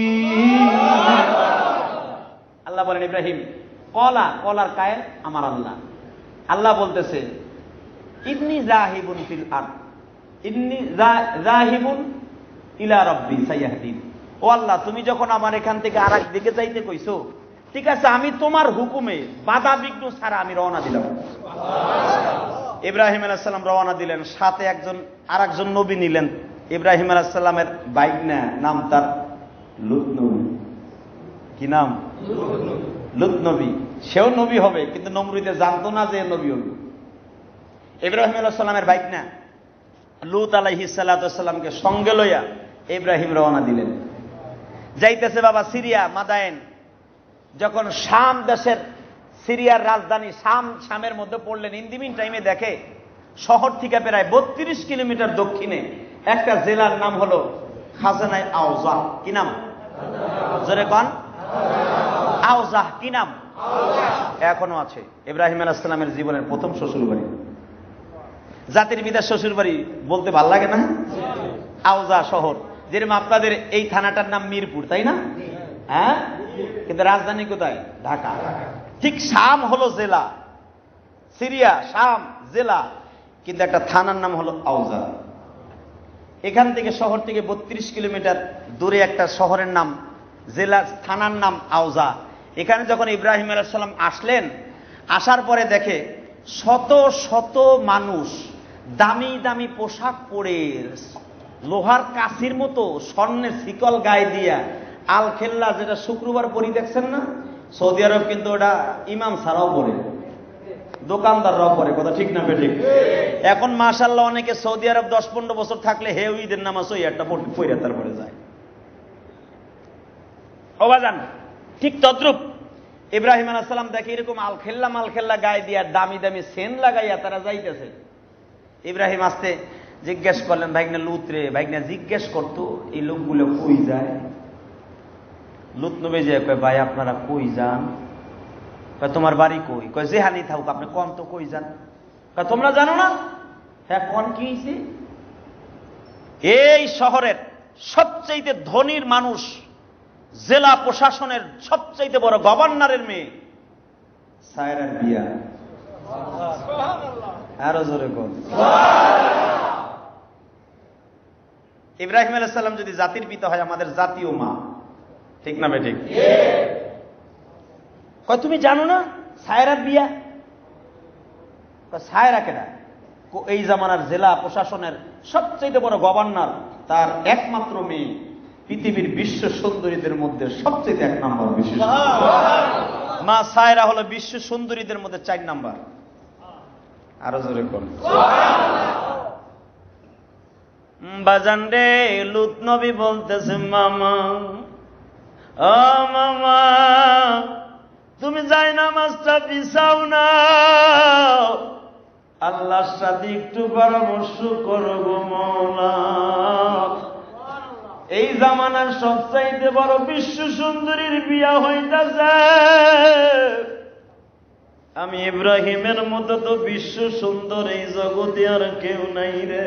S1: আল্লাহ বলেন, ইব্রাহিম, কলা, কলার কায়েল আমার আল্লাহ। আল্লাহ বলতেছে, ইন্নী যাহিবুন ফিল আরদ, ইন্নী যাহিবুন ইলা রাব্বি সাইয়াহদিন। ও আল্লাহ, তুমি যখন আমার এখান থেকে আরেক দিকে যাইতে কইছো, ঠিক আছে, আমি তোমার হুকুমে বাধা বিঘ্ন ছাড়া আমি রওনা দিলাম। ইব্রাহিম আলাইহিস সালাম রওনা দিলেন, সাথে আরেকজন নবী নিলেন। ইব্রাহিম আলাইহিস সালামের বাইকনা, নাম তার লূত নবী। কি নাম? লূত নবী। সেও নবী হবে, কিন্তু নমরুদে জানতো না যে নবী হবে। ইব্রাহিম আলাইহিস সালামের বাইকনা লূত আলাইহিস সালামকে সঙ্গে লইয়া ইব্রাহিম রওনা দিলেন। যাইতেছে বাবা সিরিয়া মাদায়েন। যখন শাম দেশের, সিরিয়ার রাজধানী শামের মধ্যে পড়লেন, ইন্দিমিন টাইমে দেখে শহর থেকে প্রায় 32 কিলোমিটার দক্ষিণে একটা জেলার নাম হলো খাজানায় আওজা। কি নাম? জোরে কোন? আওজা। কি নাম? এখনো আছে। ইব্রাহিম আলাইহিস সালামের জীবনের প্রথম শ্বশুর বাড়ি। জাতির পিতার শ্বশুর বাড়ি বলতে ভাল লাগে না? আওজা শহর। যেরকম আপনাদের এই থানাটার নাম মিরপুর, তাই না? হ্যাঁ, কিন্তু রাজধানী কোথায়? ঢাকা। ঠিক শাম হলো জেলা, সিরিয়া শাম জেলা, কিন্তু একটা থানার নাম হলো আওজা। এখান থেকে, শহর থেকে 32 কিলোমিটার দূরে একটা শহরের নাম, জেলা, থানার নাম আওজা। এখানে যখন ইব্রাহিম আলাইহিস সালাম আসলেন, আসার পরে দেখে শত শত মানুষ দামি দামি পোশাক পরে, লোহার কাছির মতো স্বর্ণের শিকল গায়ে দিয়া, আল খেল্লা, যেটা শুক্রবার পরি দেখছেন না? সৌদি আরব কিন্তু ওটা ইমাম ছাড়াও পড়ে, দোকানদাররাও পড়ে। কথা ঠিক না বেঠিক? এখন মাশাআল্লাহ অনেকে সৌদি আরব 10-15 বছর থাকলে হে ঈদের নামাজ ওই একটা পড়ে তারপরে যায়। অবাজান ঠিক তদ্রুপ ইব্রাহিম আলাইহিস সালাম দেখে এরকম আল খেল্লা গায়ে দিয়া, দামি দামি সেন লাগাইয়া তারা যাইতেছে। ইব্রাহিম আসতে জিজ্ঞেস করলেন, ভাইগনা লূত রে, ভাইগনা জিজ্ঞেস করতো এই লোকগুলো কই যায়? লূত নবী যে কয়, ভাই আপনারা কই যান? কয় তোমার বাড়ি কই? কয় যেহানি থাকুক, আপনি কোন তো কই যান? কয় তোমরা জানো না? হ্যাঁ, কোন কি হইছে? এই শহরের সবচেয়ে ধনীর মানুষ, জেলা প্রশাসনের সবচেয়ে বড় গভর্নরের মেয়ে সায়রার বিয়া। আরো জোরে কোন? ইব্রাহিম আলাইহিস সালাম যদি জাতির পিতা হয়, আমাদের জাতীয় মা, ঠিক না বেঠিক? কয় তুমি জানো না সায়রার বিয়া? সায়রা কেনা? এই জামানার জেলা প্রশাসনের সবচেয়ে বড় গভর্নর, তার একমাত্র মেয়ে, পৃথিবীর বিশ্ব সুন্দরীদের মধ্যে সবচেয়ে 1 নম্বর বিশ্ব মা সায়রা হলো বিশ্ব সুন্দরীদের মধ্যে 4 নম্বর। আরো জোরে কোন? বাজান রে, লূত নবী বলতেছে, মামা, ও মামা, তুমি যাই নামাজটা বিছাও না, আল্লাহর সাথে একটু পরামর্শ করো গো মওলা। এই জামানার সবচাইতে বড় বিশ্ব সুন্দরীর বিয়া হইতাছে। আমি ইব্রাহিমের মতো তো বিশ্ব সুন্দর এই জগতে আর কেউ নাই রে।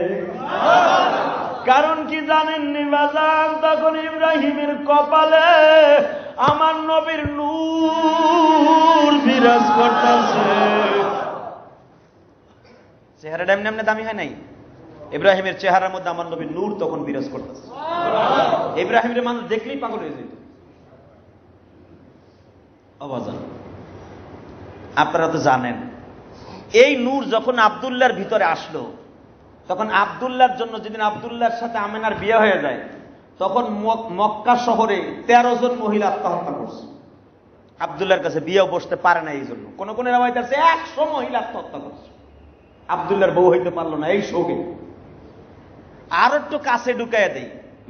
S1: কারণ কি জানেননি বাজান? তখন ইব্রাহিমের কপালে আমার নবীর নূর বিরাজ করতেছে। চেহারাটা এমনি এমনি দামি হয় নাই। ইব্রাহিমের চেহারার মধ্যে আমার নবীর নূর তখন বিরাজ করতেছে। ইব্রাহিমের মানুষ দেখলেই পাগল হয়ে যেত। অবাজান, আপনারা তো জানেন, এই নূর যখন আব্দুল্লাহর ভিতরে আসলো, তখন আব্দুল্লাহর জন্য, যেদিন আব্দুল্লাহর সাথে আমেনার বিয়ে হয়ে যায়, তখন মক্কা শহরে 13 জন মহিলা আত্মহত্যা করছে। আব্দুল্লাহর কাছে বিয়েও বসতে পারে না এই জন্য। কোন কোন রাওয়ায়াত আছে 100 মহিলা আত্মহত্যা করছে, আব্দুল্লাহর বউ হইতে পারলো না এই শোকে। আর একটু কাছে ঢুকাইয়া দেই,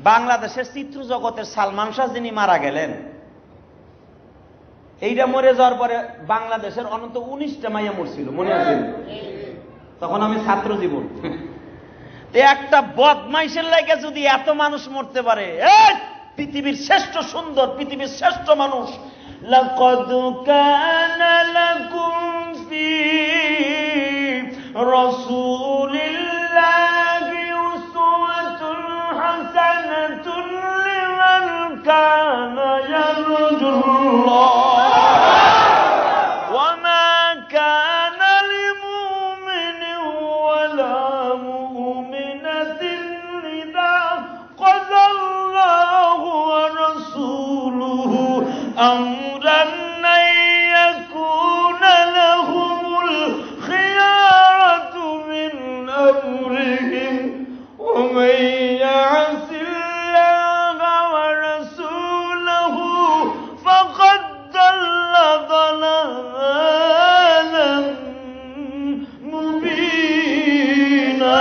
S1: বাংলাদেশের চিত্র জগতের সালমান শাহ যিনি মারা গেলেন, এইটা মরে যাওয়ার পরে বাংলাদেশের অনন্ত 19টা মাইয়া মরছিল, মনে আছে? তখন আমি ছাত্র জীবন। একটা বদমাইশের লাগে যদি এত মানুষ মরতে পারে, পৃথিবীর শ্রেষ্ঠ সুন্দর, পৃথিবীর শ্রেষ্ঠ মানুষ, লাকাদ কানা লাকুম ফি রাসূলিল্লাহি উসওয়াতুন হাসানাতুন লিমান কানা ইয়ারজুল্লাহ ওয়া মা কানা লিমুমিনিন ওয়ালা মুমিনাতিন أمرا أن يكون لهم الخيارة من أمرهم ومن يعص الله ورسوله فقد ضل ضلالا مبينا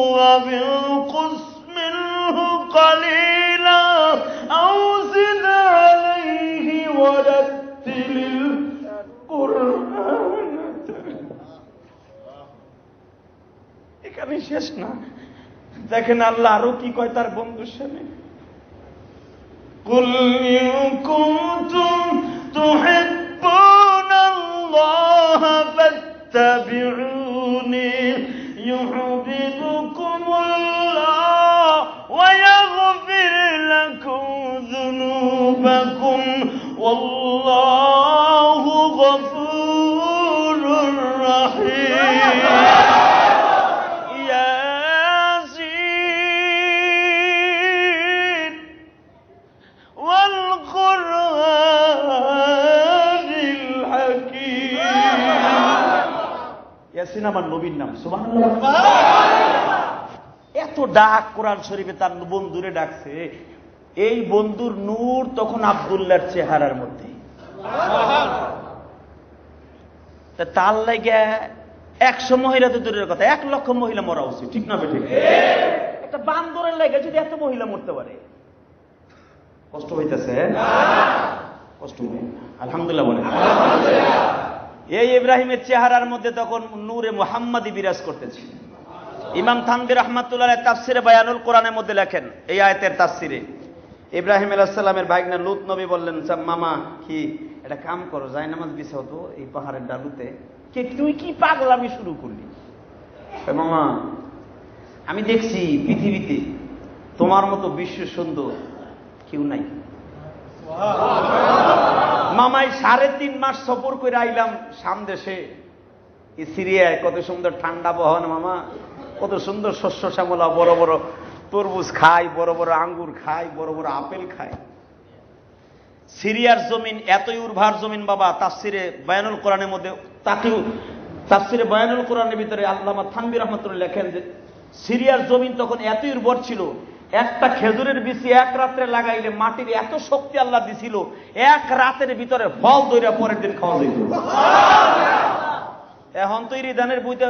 S1: وانقص منه قليلا أو زد عليه ورتل القرآن এখানে শেষ না, দেখেন আল্লাহ আরো কি কয় তার বন্ধুর সামনে। কুল ইন কুনতুম তুহিব্বুনাল্লাহা ফাত্তাবিউনি يحببكم الله ويغفر لكم ذنوبكم والله غفور رحيم ياسين والقرآن الحكيم ইয়াসিন আমার নবীর নাম, সুবহানাল্লাহ। এত ডাক কোরআন শরীফে তার বন্ধুরে ডাকছে, এই বন্ধুর নূর তখন আব্দুল্লাহর চেহারার মধ্যে। তার লাগে 100 মহিলা তো দূরের কথা, 1 লক্ষ মহিলা মরা উচিত, ঠিক না বেঠিক? একটা বান্দরের লাগে যদি এত মহিলা মরতে পারে, কষ্ট হইতেছে? কষ্ট হয়, আলহামদুলিল্লাহ বলে। এই ইব্রাহিমের চেহারার মধ্যে তখন নূরে মুহাম্মাদি বিরাজ করতেছে। ইমাম থানভী রাহমাতুল্লাহ আলাইহি তাফসিরে বায়ানুল কোরআনের মধ্যে লেখেন, এই আয়াতের তাফসিরে ইব্রাহিম আলাইহিস সালামের ভাইগনা লূত নবী বললেন, মামা কি এটা কাম করো, যায় নামাজ বিছাও তো এই পাহাড়ের ডালুতে। কে তুই কি পাগলামি শুরু করলি? মামা আমি দেখছি পৃথিবীতে তোমার মতো বিশ্ব সুন্দর কেউ নাই। মামাই 3.5 মাস সফর করে আইলাম শাম দেশে, সিরিয়ায় কত সুন্দর ঠান্ডা বহন, মামা কত সুন্দর শস্য শ্যামলা, বড় বড় তরমুজ খাই, বড় বড় আঙ্গুর খাই, বড় বড় আপেল খাই। সিরিয়ার জমিন এতই উর্বর জমিন বাবা। তাফসিরে বায়ানুল কোরআনের মধ্যে তাফসিরে বায়ানুল কোরআনের ভিতরে আল্লামা থানভী রাহমাতুল্লাহ লেখেন যে সিরিয়ার জমিন তখন এতই উর্বর ছিল, একটা খেজুরের বিচি 1 রাত্রে লাগাইলে মাটির এত শক্তি আল্লাহ দিছিল, 1 রাতের ভিতরে ফল ধরে পরের দিন খাওয়া যেত। এখন তো ইরিদানের বইতে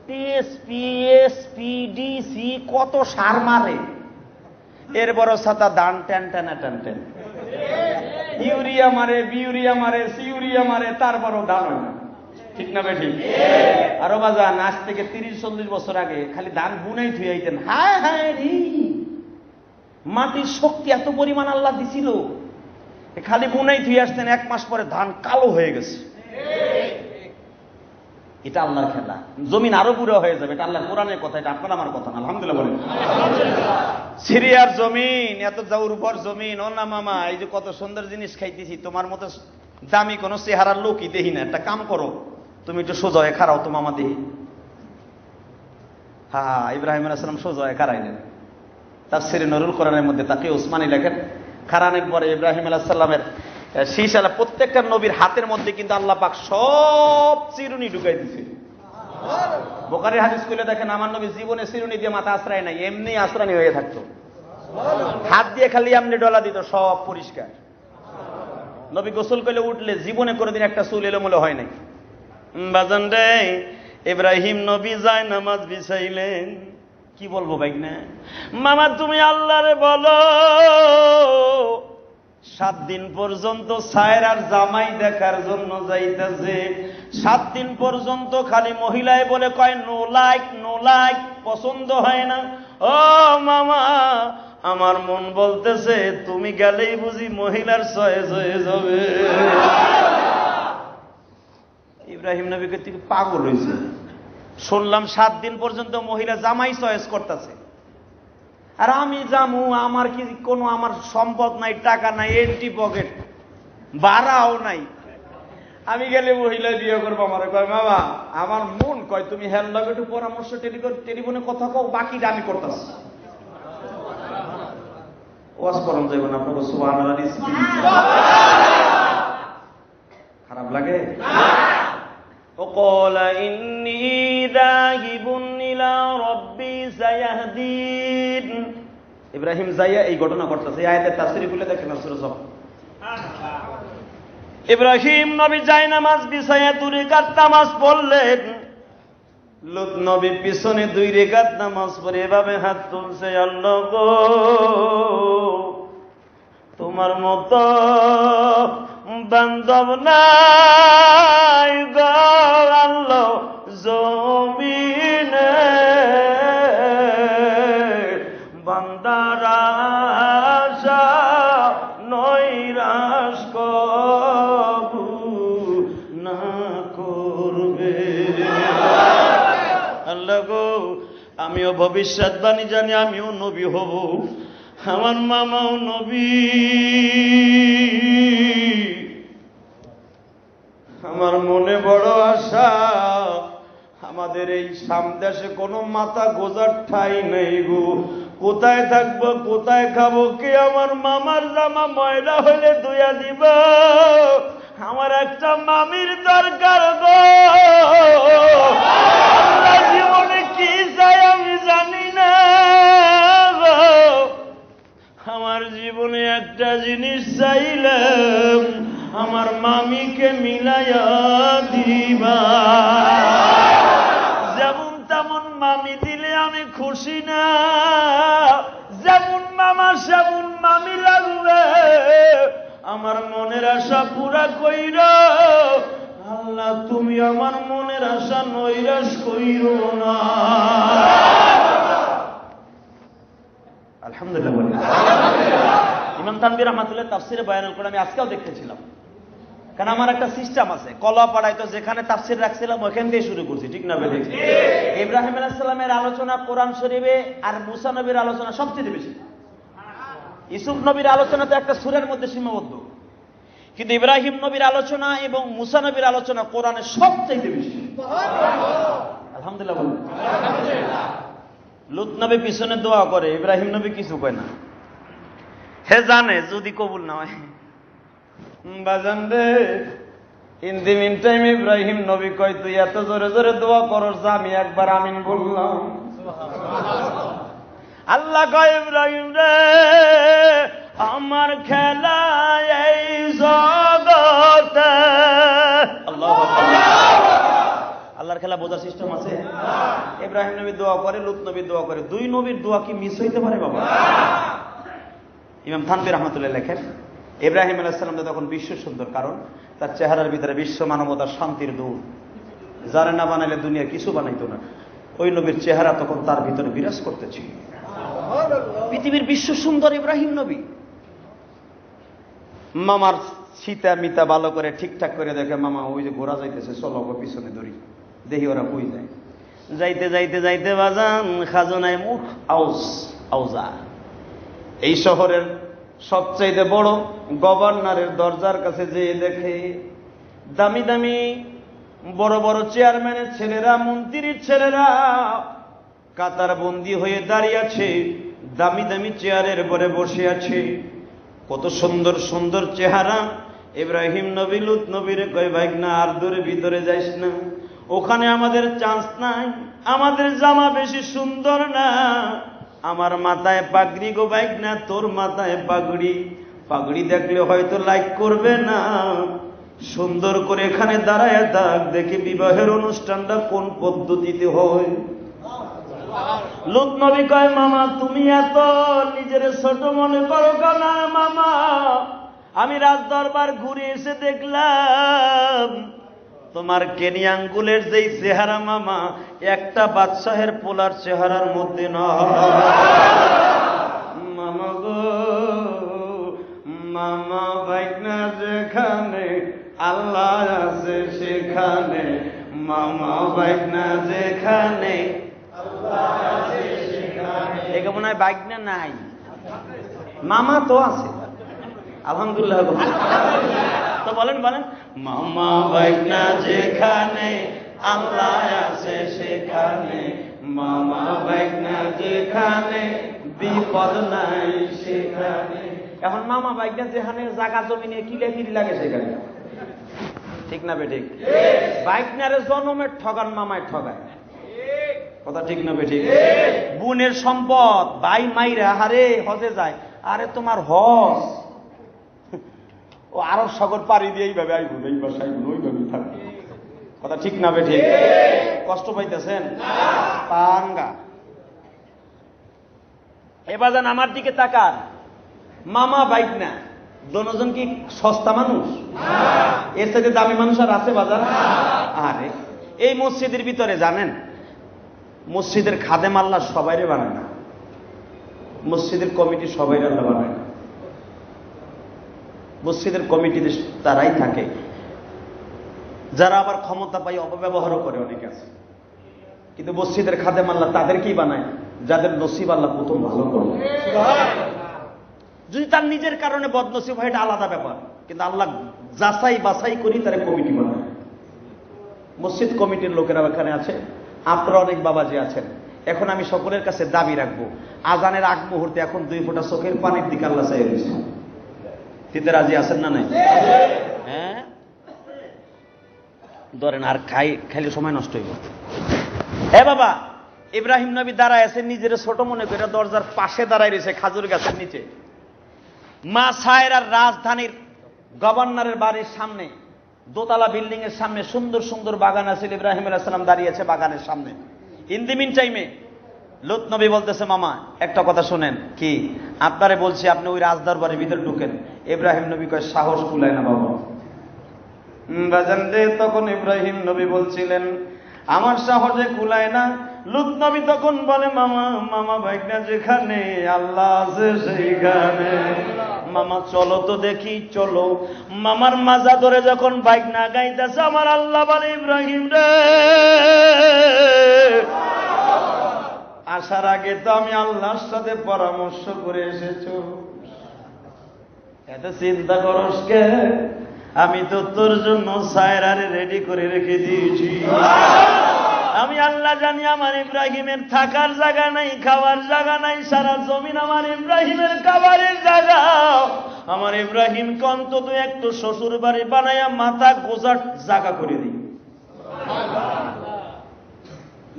S1: টিএসপিএসপিডিসি কত সার মারে, এর বড় ছাতা দান ten ten ten ten, urea মারে, বিউরিয়া মারে, সিউরিয়া মারে, তার বড় দান হয় না, ঠিক না বেঠিক? আরো বাজান আজ থেকে 30-40 বছর আগে খালি ধান বুনাই থুই আইতেন, হায় হায় রে, মাটির শক্তি এত পরিমাণ আল্লাহ দিছিল, খালি বুনাই থুই আসতেন, 1 মাস পরে ধান কালো হয়ে গেছে। এটা আল্লাহর খেলা, জমিন আরো বুড়ো হয়ে যাবে, এটা আল্লাহর কোরআনের কথা, এটা আপনার আমার কথা না, আলহামদুলিল্লাহ বলেন। সিরিয়ার জমিন এত উর্বর জমিন, ও না মামা এই যে কত সুন্দর জিনিস খাইতেছি, তোমার মতো দামি কোন চেহারার লোকই দেখি না, একটা কাম করো তুমি একটু সোজা হয়ে খাড়াও তো মামা দেখি। হ্যাঁ, ইব্রাহিম আলাইহিস সালাম সোজা হয়ে খাড়াইলেন। তাফসিরে নুরুল কোরআনের মধ্যে তাকি উসমানী লেখেন, খাড়ানোর পরে ইব্রাহিম আলাইহিস সালামের শীশালা প্রত্যেকটা নবীর হাতের মধ্যে কিন্তু আল্লাহ পাক সব চিরুনি ঢুকাই দিছে। বুখারীর হাদিস কইলে দেখেন, আমার নবী জীবনে চিরুনি দিয়ে মাথা আশ্রয় নাই, এমনি আশ্রানি হয়ে থাকতো, হাত দিয়ে খালি এমনি ডলা দিত, সব পরিষ্কার। নবী গোসল করলে উঠলে জীবনে কোনোদিন একটা চুল এলোমেলো হয় নাই। বাজান রে, ইব্রাহিম নবী যায় নামাজ বিছাইলেন, কি বলবো ভাই না মামা, তুমি আল্লাহরে বলো 7 দিন পর্যন্ত সায়রার জামাই দেখার জন্য যাইতেছে, 7 দিন পর্যন্ত খালি মহিলায় বলে কয় নো লাইক নো লাইক, পছন্দ হয় না। ও মামা, আমার মন বলতেছে তুমি গেলেই বুঝি মহিলার চয়েস হয়ে যাবে। ইব্রাহিম নবী কে তুই পাগল হয়েছে, শুনলাম 7 দিন পর্যন্ত মহিলা জামাই চয়েস করতেছে, আর আমি জামু, আমার কি কোনো আমার সম্পদ নাই, টাকা নাই, এন্টি পকেট, ভাড়াও নাই, আমি গেলে মহিলা বিয়ে করবো, আমার কয় মামা আমার মন কয় তুমি হের লগে একটু পরামর্শ টেলিফোনে কথা কও, বাকিটা আমি করতেছি। ওয়াজ করম যাইব না আপনাকে সুবহানাল্লাহ খারাপ লাগে? وقال إني ذاهب إلى ربي سيهدين। ইব্রাহিম যাইয়া এই ঘটনা ঘটতেছে, এই আয়াতের তাফসীর খুলে দেখেন না সূরা সফ। ইব্রাহিম নবী যায় নামাজ বিছায়া 2 রাকাত নামাজ পড়লেন। লূত নবী পিছনে 2 রাকাত নামাজ পড়ে এভাবে হাত তুলছে, আল্লাহ গো তোমার মতো বান্ধব নাই গো আল্লাহ জমিনে, বান্দারা আশা নৈরাশ কবু না করবে। আল্লাহ গো আমিও ভবিষ্যৎবাণী জানি, আমিও নবী হব, আমার মামাও নবী, আমার মনে বড় আশা, আমাদের এই সামদেশে কোনো মাথা গোজার ঠাই নেই গো, কোথায় থাকবো কোথায় খাবো, কে আমার মামার জামা ময়লা হলে ধুইয়া দিব, আমার একটা মামির দরকার গো। জীবনে কি চাই আমি জানি না গো, আমার জীবনে একটা জিনিস চাইলাম, আমার মামিকে মিলাইয়া দিবা, যেমন তেমন মামি দিলে আমি খুশি না, যেমন মামা সেমন মামি লাগবে, আমার মনের আশা পুরা কইরা আল্লাহ, তুমি আমার মনের আশা নৈরাশ কইরো না। আলহামদুলিল্লাহ। ইমাম তানভীর রাহমাতুল্লাহ তাফসিরে বায়ানুল কোরআন আমি আজকেও দেখতেছিলাম, কারণ আমার একটা সিস্টেম আছে, কলাপাড়ায় তো যেখানে তাফসির রাখছিলাম ওখান দিয়ে শুরু করছি, ঠিক না বেঠিক? ইব্রাহিম আলাইহিস সালামের আলোচনা কোরআন শরীফে আর মুসা নবীর আলোচনা সবচেয়ে বেশি। ইউসুফ নবীর আলোচনা তো একটা সূরার মধ্যে সীমাবদ্ধ, কিন্তু ইব্রাহিম নবীর আলোচনা এবং মুসা নবীর আলোচনা কোরআনে সবচেয়ে বেশি। আলহামদুলিল্লাহ বলুন। লূত নবী পিছনে দোয়া করে, ইব্রাহিম নবী কিছু কয় না, হে জানে যদি কবুল না হয়। বাজান রে, in the meantime Ibrahim নবী কয় তুই এত জোরে জোরে দোয়া করস, আমি একবার আমিন বললাম। আল্লাহ কয় ইব্রাহিম রে, আমার খেলা এই জগতে, আল্লাহু আকবার, আল্লাহর খেলা বোঝার সিস্টেম আছে। ইব্রাহিম নবী দোয়া করে, লূত নবী দোয়া করে, 2 নবীর দোয়া কি মিস হইতে পারে বাবা? ইমাম থানভী রাহমাতুল্লাহ লেখেন, ইব্রাহিম আলাইহিস সালাম তখন বিশ্ব সুন্দর, কারণ তার চেহারার ভিতরে বিশ্ব মানবতার শান্তির দূত, যারা না বানাইলে দুনিয়া কিছু বানাইতো না, ওই নবীর চেহারা তখন তার ভিতরে বিরাজ করতেছিল। পৃথিবীর বিশ্ব সুন্দর ইব্রাহিম নবী। মামার সীতা মিতা ভালো করে ঠিকঠাক করে দেখে, মামা ওই যে ঘোড়া যাইতেছে, চলো পিছনে ধরি, দেখি ওরা কই যায়। যাইতে যাইতে যাইতে বাজান খাজনায় মুখ আউজা, এই শহরের সবচাইতে বড় গভর্নরের দরজার কাছে যেয়ে দেখে দামি দামি বড় বড় চেয়ারম্যানের ছেলেরা, মন্ত্রীর ছেলেরা কাতার বন্দি হয়ে দাঁড়িয়ে আছে, দামি দামি চেয়ারের পরে বসে আছে, কত সুন্দর সুন্দর চেহারা। ইব্রাহিম নবী লূত নবীরে কয় ভাইগনা আর দূরে ভিতরে যাইস না, ওখানে আমাদের চান্স নাই, আমাদের জামা বেশি সুন্দর না, আমার মাথায় পাগড়ি গো ভাইগনা, তোর মাথায় পাগড়ি, পাগড়ি দেখলে হয়তো লাইক করবে না, সুন্দর করে এখানে দাঁড়ায় থাক, দেখি বিবাহের অনুষ্ঠানটা কোন পদ্ধতিতে হয়। লূত নবী কয় মামা তুমি এত নিজের ছোট মনে করো কেন মামা, আমি রাজ দরবার ঘুরে এসে দেখলাম তোমার কেনি আঙ্গুলের যেই চেহারা মামা, একটা বাদশাহের পোলার চেহারার মধ্যে নয়। মামা গো মামা, ভাইগনা যেখানে আল্লাহ আছে সেখানে, মামা ভাইগনা যেখানে আল্লাহ আছে সেখানে। একে মনে হয় ভাইগনা নাই, মামা তো আছে। আলহামদুলিল্লাহ। তো বলেন বলেন, মামা ভাইগনা যেখানে আল্লাহ আছে সেখানে, মামা ভাইগনা যেখানে বিপদ নাই সেখানে। এখন মামা ভাইগনা যেখানে জায়গা জমি নিয়ে কিলাকিলি লাগে সেখানে, ঠিক না বেঠিক? ভাইগনারে জনমের ঠগান মামায় ঠগায়, কথা ঠিক না বেঠিক? বোনের সম্পদ ভাই মাইরা হারে হজে যায়, আরে তোমার হজ ও আরব সাগর পাড়ি দিয়ে এইভাবে আইবুন, এই বাসায় ওইভাবেই থাকবে, কথা ঠিক না বেঠিক? কষ্ট পাইতেছেন? পাঙ্গা। এবার যান আমার দিকে তাকান, মামা ভাইগনা দোনোজন কি সস্তা মানুষ? এর সাথে দামি মানুষ আর আছে বাজার? আরে এই মসজিদের ভিতরে জানেন, মসজিদের খাদেম আল্লাহ সবাইরে বানায় না, মসজিদের কমিটি সবাই আল্লাহ বানায় না। মসজিদের কমিটিতে তারাই থাকে যারা আবার ক্ষমতা পাই অপব্যবহারও করে, অনেকে আছে। কিন্তু মসজিদের খাদেম আল্লাহ তাদেরকেই বানায় যাদের নসিব আল্লাহ প্রথম ভালো করে। যদি তার নিজের কারণে বদনসিব হয় এটা আলাদা ব্যাপার, কিন্তু আল্লাহ যাচাই বাছাই করি তারা কমিটি বানায়। মসজিদ কমিটির লোকেরা এখানে আছে, আপনারা অনেক বাবাজি আছেন। এখন আমি সকলের কাছে দাবি রাখবো, আজানের আগ মুহূর্তে এখন 2 ফোঁটা চোখের পানির দিকে আল্লাহ চাই দিয়েছে, দিতে রাজি আছেন না নাই? হ্যাঁ ধরেন, আর খাইলে সময় নষ্ট হইব। হ্যাঁ বাবা, ইব্রাহিম নবী দাঁড়ায় আছে, নিজের ছোট মনে করে দরজার পাশে দাঁড়ায় রয়েছে খাজুর গাছের নিচে। মা সায়রার রাজধানীর গভর্নরের বাড়ির সামনে দোতলা বিল্ডিং এর সামনে সুন্দর সুন্দর বাগান আছে, ইব্রাহিম আলাইহিস সালাম দাঁড়িয়েছে বাগানের সামনে। ইন দি মিন টাইমে লূত নবী বলতেছে, মামা একটা কথা শুনেন। কি? আপনারে বলছি আপনি ওই রাজদরবারের ভিতরে ঢুকেন। ইব্রাহিম নবী কয়, সাহস কুলায় না বাবা। বাজান রে, তখন ইব্রাহিম নবী বলছিলেন আমার সাহসে কুলায় না। লূত নবী তখন বলে, মামা মামা ভাইগনা যেখানে আল্লাহ আছে সেইখানে, মামা চলো তো দেখি চলো। মামার মাজা ধরে যখন ভাইগনা গাইতেছে, আমার আল্লাহ বলে, ইব্রাহিম রে, আসার আগে তো আমি আল্লাহর সাথে পরামর্শ করে এসেছো, এত চিন্তা করস কে? আমি তো তোর জন্য সায়রারে রেডি করে রেখে দিয়েছি। আমি আল্লাহ জানি আমার ইব্রাহিমের থাকার জায়গা নাই, খাওয়ার জায়গা নাই, সারা জমিন আমার ইব্রাহিমের খাবারের জায়গা। আমার ইব্রাহিমকে অন্তত একটু শ্বশুর বাড়ি বানাইয়া মাথা গোজার জায়গা করে দিই।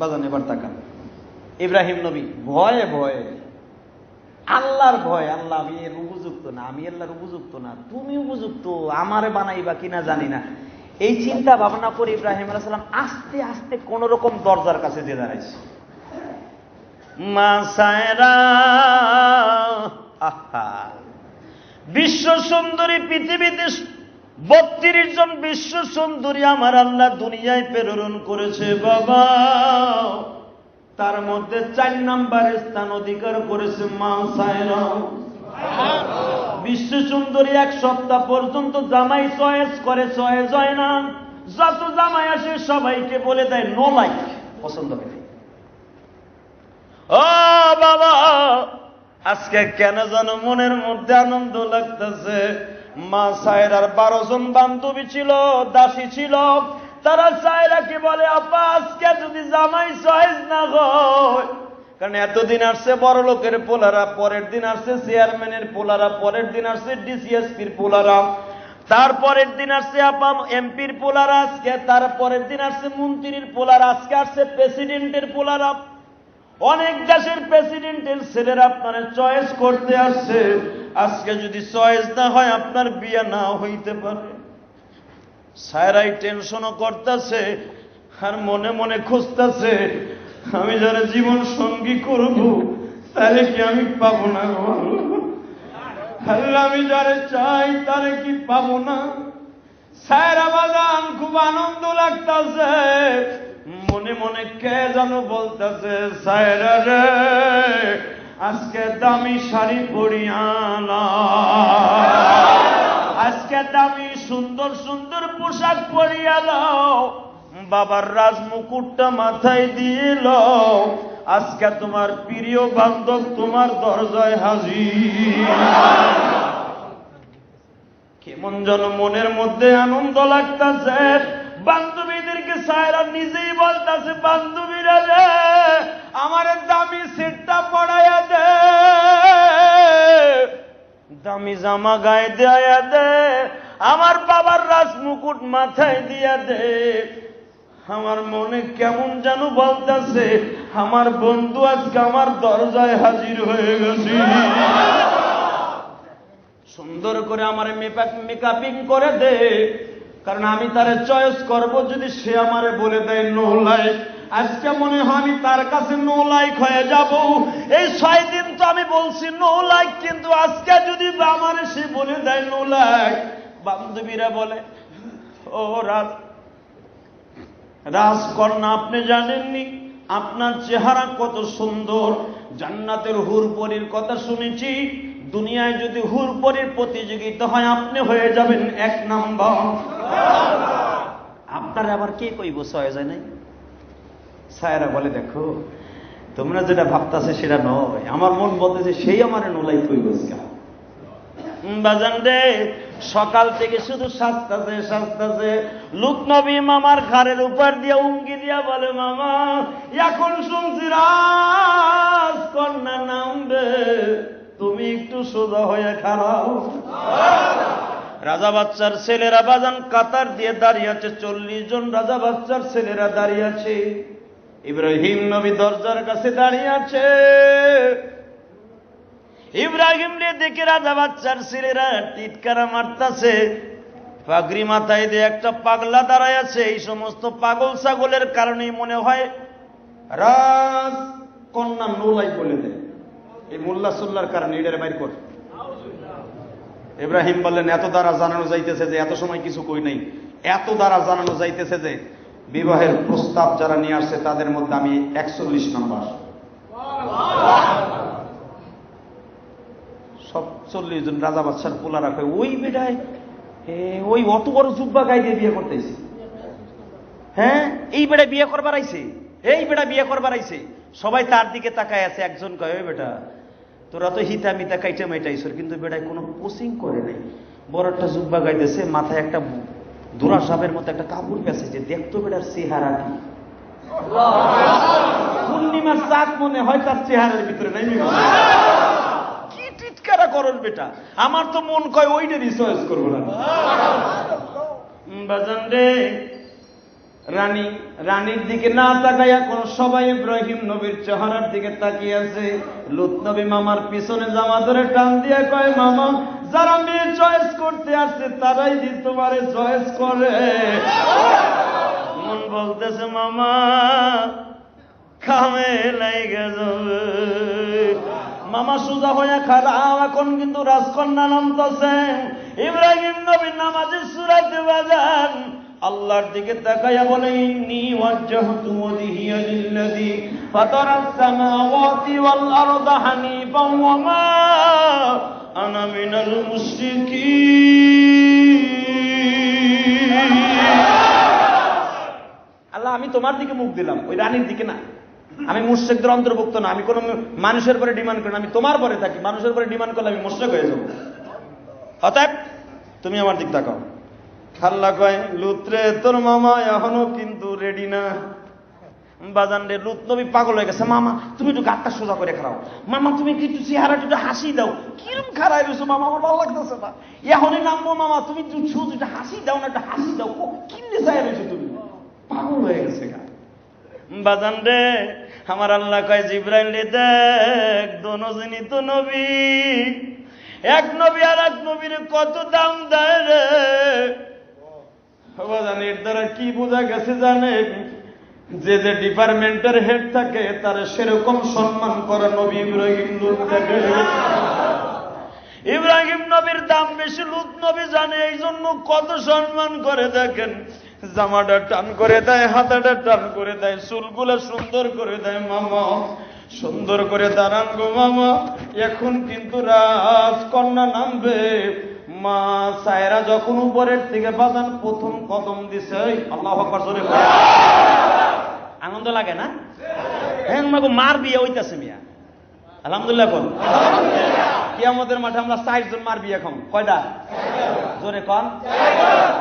S1: বাজান এবার তাকান, ইব্রাহিম নবী ভয়ে ভয়ে, আল্লাহর ভয়, আল্লাহ আমি এর উপযুক্ত না, আমি আল্লাহর উপযুক্ত না, তুমি উপযুক্ত, আমারে বানাইবা কিনা জানি না, এই চিন্তা ভাবনা করে ইব্রাহিম আলাইহিস সালাম আস্তে আস্তে কোন রকম দরজার কাছে যে দাঁড়াইছে। মা সায়রা, আহা, বিশ্ব সুন্দরী, পৃথিবীতে 32 জন বিশ্ব সুন্দরী আমার আল্লাহ দুনিয়ায় প্রেরণ করেছে বাবা, তার মধ্যে 4 নম্বরে স্থান অধিকার করেছে মা সায়রা। বিশ্ব সুন্দরী 1 সপ্তাহ পর্যন্ত জামাই চয়েস করে, চয়েস হয় না। যত জামাই আসে সবাইকে বলে দেয় নো লাইক, পছন্দ করে। ও বাবা, আজকে কেন যেন মনের মধ্যে আনন্দ লাগতেছে। মা সায়রার 12 জন বান্ধবী ছিল, দাসী ছিল, তারা সায়রাকে বলে, আপা আজকে যদি জামাই চয়েস না হয়, কারণ এতদিন আসছে বড় লোকের পোলারা, পরের দিন আসছে চেয়ারম্যানের পোলারা, পরের দিন আসছে ডিসিএসপির পোলারা, তারপরের দিন আসছে আপা এমপির পোলারা, আজকে তারপরের দিন আসছে মন্ত্রীর পোলারা, আজকে আসছে প্রেসিডেন্টের পোলারা। অনেক দেশের প্রেসিডেন্টের ছেলেরা আপনার চয়েস করতে আসছে। আজকে যদি চয়েস না হয় আপনার বিয়ে না হইতে পারে। সায়রাই টেনশনও করতেছে আর মনে মনে খুঁজতেছে, আমি যারা জীবন সঙ্গী করব তাহলে কি আমি পাবো না? আমি যারে চাই তারে কি পাবো না? সায়রা বাজান খুব আনন্দ লাগতেছে, মনে মনে কে যেন বলতেছে, সায়রা রে আজকে দামি শাড়ি পরিয়া না, আজকে দামি সুন্দর সুন্দর পোশাক পরিয়া নাও, বাবার রাজমুকুটটা মাথায় দিয়ে লও, আজকে তোমার প্রিয় বান্ধব তোমার দরজায় হাজির। কেমন যেন মনের মধ্যে আনন্দ লাগতেছে। বান্ধবীদেরকে সায়রা নিজেই বলতেছে, বান্ধবীরা রে আমার দামি সেটটা পড়াইয়া দে, দামি জামা গায়ে দেয়া দে, আমার বাবার রাজমুকুট মাথায় দিয়া দে। আমার মনে কেমন যেন বলতেছে আমার বন্ধু আজকে আমার দরজায় হাজির হয়ে গেছে। সুন্দর করে আমার মেকআপিং করে দে, কারণ আমি তারে চয়েস করব। যদি সে আমারে বলে দেয় নো লাইক, আজকে মনে হয় আমি তার কাছে নো লাইক হয়ে যাব। এই 6 দিন তো আমি বলছি নো লাইক, কিন্তু আজকে যদি আমারে সে বলে দেয় নো লাইক। বান্ধবীরা বলে, ও রাজকন্যা আপনি জানেননি আপনার চেহারা কত সুন্দর, জান্নাতের হুরপরির কথা শুনেছি, দুনিয়ায় যদি হুরপরির প্রতিযোগিতা হয় আপনি হয়ে যাবেন 1 নাম্বার। আপনার আবার কে কইব হয়ে যায় নাই? সায়রা বলে, দেখো তোমরা যেটা ভাবতেছে সেটা নয়, আমার মন বলতেছে সেই আমার নোলাই কইব। বাজান রে সকাল থেকে শুধু সাজতাছে। লুত নবী মামার ঘাড়ের উপর দিয়ে উঙ্গি দিয়া বলে, মামা এখন শুনছি রাজকন্যা নামবে, তুমি একটু সোজা হয়ে খাড়াও। রাজা বাচ্চার ছেলেরা বাজান কাতার দিয়ে দাঁড়িয়ে আছে, 40 জন রাজা বাচ্চার ছেলেরা দাঁড়িয়ে আছে। ইব্রাহিম নবী দরজার কাছে দাঁড়িয়ে আছে। ইব্রাহিম রে দেখে রাজা বাচ্চার ছেলেরা টিটকারা মারতাছে। পাগড়ি মাথায় দিয়ে একটা পাগলা দাঁড়ায় আছে। এই সমস্ত পাগল ছাগলের কারণেই মনে হয় রাজকন্যা নোলাই বলে দেয়। এই মোল্লা সুল্লার কারণে এটার বাইর কর। ইব্রাহিম বললেন, এত দ্বারা জানানো যাইতেছে যে, এত সময় কিছু কই নাই, এত দ্বারা জানানো যাইতেছে যে বিবাহের প্রস্তাব যারা নিয়ে আসছে তাদের মধ্যে আমি 41 নম্বর। সব 40 জন রাজা বাদশার পোলা রাখে, ওই বেটায় ওই অত বড় জুব্বা গায়ে দিয়ে বিয়ে করতেছে। হ্যাঁ, এই বেটা বিয়ে করবার আইছে, এই বেটা বিয়ে করবার আইছে। সবাই তার দিকে তাকায় আছে। একজন কয়, ওই বেটা তোরা তো হিতা মিতা কাইটা মাইটাইছর, কিন্তু বেটায় কোনো কোচিং করে নাই। বড় একটা জুব্বা গাইতেছে, মাথায় একটা দুরা সাপের মতো একটা কাপড় পেঁচেছে। দেখতো বেটার চেহারা কি, পূর্ণিমার চাঁদ মনে হয় তার চেহারার ভিতরে নাই। কি টিটকারা করল বেটা, আমার তো মন কয় ওইটারই চয়েস করবো না। বাজান রে রানীর দিকে না তাকাইয়া কোন সবাই ইব্রাহিম নবীর চেহারার দিকে তাকিয়ে আছে। লুত নবী মামার পিছনে জামা ধরে টান দিয়ে কয়, মামা যারা মেয়ে চয়েস করতে আসছে তারাই দি তোমারে চয়েস করে। মন বলতেছে মামা খামে লাইগা যাবে। মামা সোজা হইয়া খাড়াও, এখন কিন্তু রাজকন্যা নামতেছে। ইব্রাহিম নবী নামাজের সূরাতে বাজান আল্লাহর দিকে তাকাইয়া বলে, ইন্নী ওয়াজ্জাহতু ওয়াজহিয়া লিল্লাযী ফাতারাস সামাওয়াতি ওয়াল আরদা হানিফান ওয়া মা আনা মিনাল মুশরিকিন। আল্লাহ আমি তোমার দিকে মুখ দিলাম, ওই রানীর দিকে না। আমি মুশরিকদের অন্তর্ভুক্ত না, আমি কোন মানুষের পরে ডিমান্ড করি না, আমি তোমার পরে থাকি। মানুষের পরে ডিমান্ড করলে আমি মুশরিক হয়ে যাব। অতএব তুমি আমার দিক তাকাও। আল্লাহ কয়, লুতরে তোর মামা এখনো কিন্তু রেডি না। বাজান রে লুত নবী পাগল হয়ে গেছে। মামা তুমি একটু গাটটা সোজা করে খারাও, মামা তুমি কি একটু চেহারা একটু হাসি দাও। কিরম খারাই রয়েছো মামা, আমার ভালো লাগতেছে না। এখনই নামবো মামা, তুমি শুধু একটু হাসি দাও না, একটু হাসি দাও। কিনলে চাই রয়েছো তুমি, পাগল হয়ে গেছে গা। বাজান রে আমার আল্লাহ কয়, জিবরাইল রে দেখ দোনোজনই তো নবী, এক নবী আর এক নবীর কত দাম দেয় রে। বাজান এর দ্বারা কি বোঝা গেছে জানেন, যে যে ডিপার্টমেন্টের হেড থাকে তার সেরকম সম্মান করা নবী ইব্রাহিম লুত থাকে। ইব্রাহিম নবীর দাম বেশি লুত নবী জানে, এই জন্য কত সম্মান করে। দেখেন জামাটা টান করে দেয়, হাতাটা টান করে দেয়, চুলগুলো সুন্দর করে দেয়। মামা সুন্দর করে দাঁড়ান গো মামা, এখন কিন্তু রাজকন্যা নামবে। মা সায়রা যখন উপরের থেকে বাজান প্রথম কদম দিছে, আল্লাহু আকবার জোরে বলে, আনন্দ লাগে না? হ্যাঁ মার বিয়ে হইতাছে মিয়া, আলহামদুলিল্লাহ বল। কিয়ামতের মাঠে আমরা 60 জন মার বিয়ে খাম। কয়টা? জোরে কন,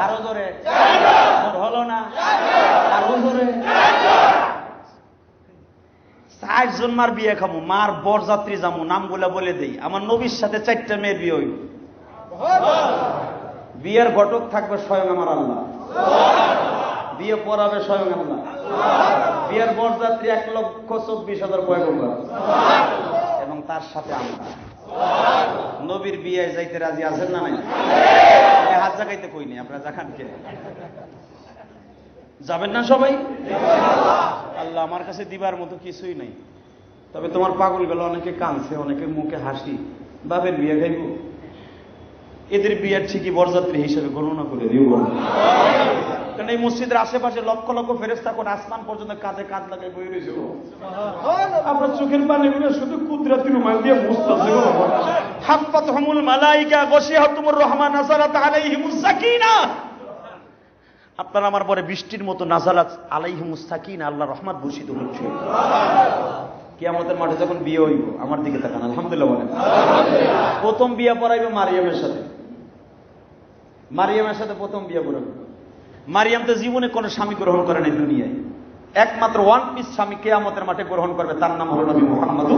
S1: আরো জোরে। জোর হলো না, আরো জোরে। 60 জন মার বিয়ে খামু, মার বরযাত্রী যামু, নামগুলা বলে দেই। আমার নবীর সাথে 4টা মেয়ের বিয়ে হইল। বিয়ের ঘটক থাকবে স্বয়ং আমার আল্লাহ, বিয়ে পড়াবে স্বয়ং আল্লাহ। বিয়ের বরযাত্রী 1,24,000 পয়গম্বর এবং তার সাথে আমরা। নবীর বিয়ে যাইতে রাজি আছেন না নাই? হাত জাগাইতে কই নেই, আপনারা জাখান কে? যাবেন না সবাই? আল্লাহ, আমার কাছে দিবার মতো কিছুই নাই। তবে তোমার পাগল গেল, অনেকে কাঁদছে, অনেকে মুখে হাসি। বাপের বিয়ে খাইব, এদের বিয়ের ঠিকই বরযাত্রী হিসেবে গণনা করে দিও। কারণ এই মসজিদের আশেপাশে লক্ষ লক্ষ ফেরেশতা কোন আসমান পর্যন্ত কাঁধে কাঁধ লাগাই বই রয়েছে। আপনার চোখের পানি গুলো শুধু কুদরতি রুমাল দিয়ে মুছতেছে। হাফাতহুমুল মালাইকা গশিয়াতুমুর রহমান নাযালাত আলাইহিমুস সাকিনা। আপনার আমার পরে বৃষ্টির মতো নাযালাত আলাইহিমুস সাকিনা, আল্লাহর রহমত বর্ষিত হচ্ছে। কিয়ামতের মাঠে যখন বিয়ে হইব, আমার দিকে তাকান, আলহামদুলিল্লাহ বলেন। প্রথম বিয়ে পড়াইবে মারিয়ামের সাথে। মারিয়ামের সাথে প্রথম বিয়ে পড়াবে। মারিয়াম তো জীবনে কোনো স্বামী গ্রহণ করে নাই দুনিয়ায়। একমাত্র ওয়ান পিস স্বামী কিয়ামতের মাঠে গ্রহণ করবে, তার নাম হলো নবী মুহাম্মদ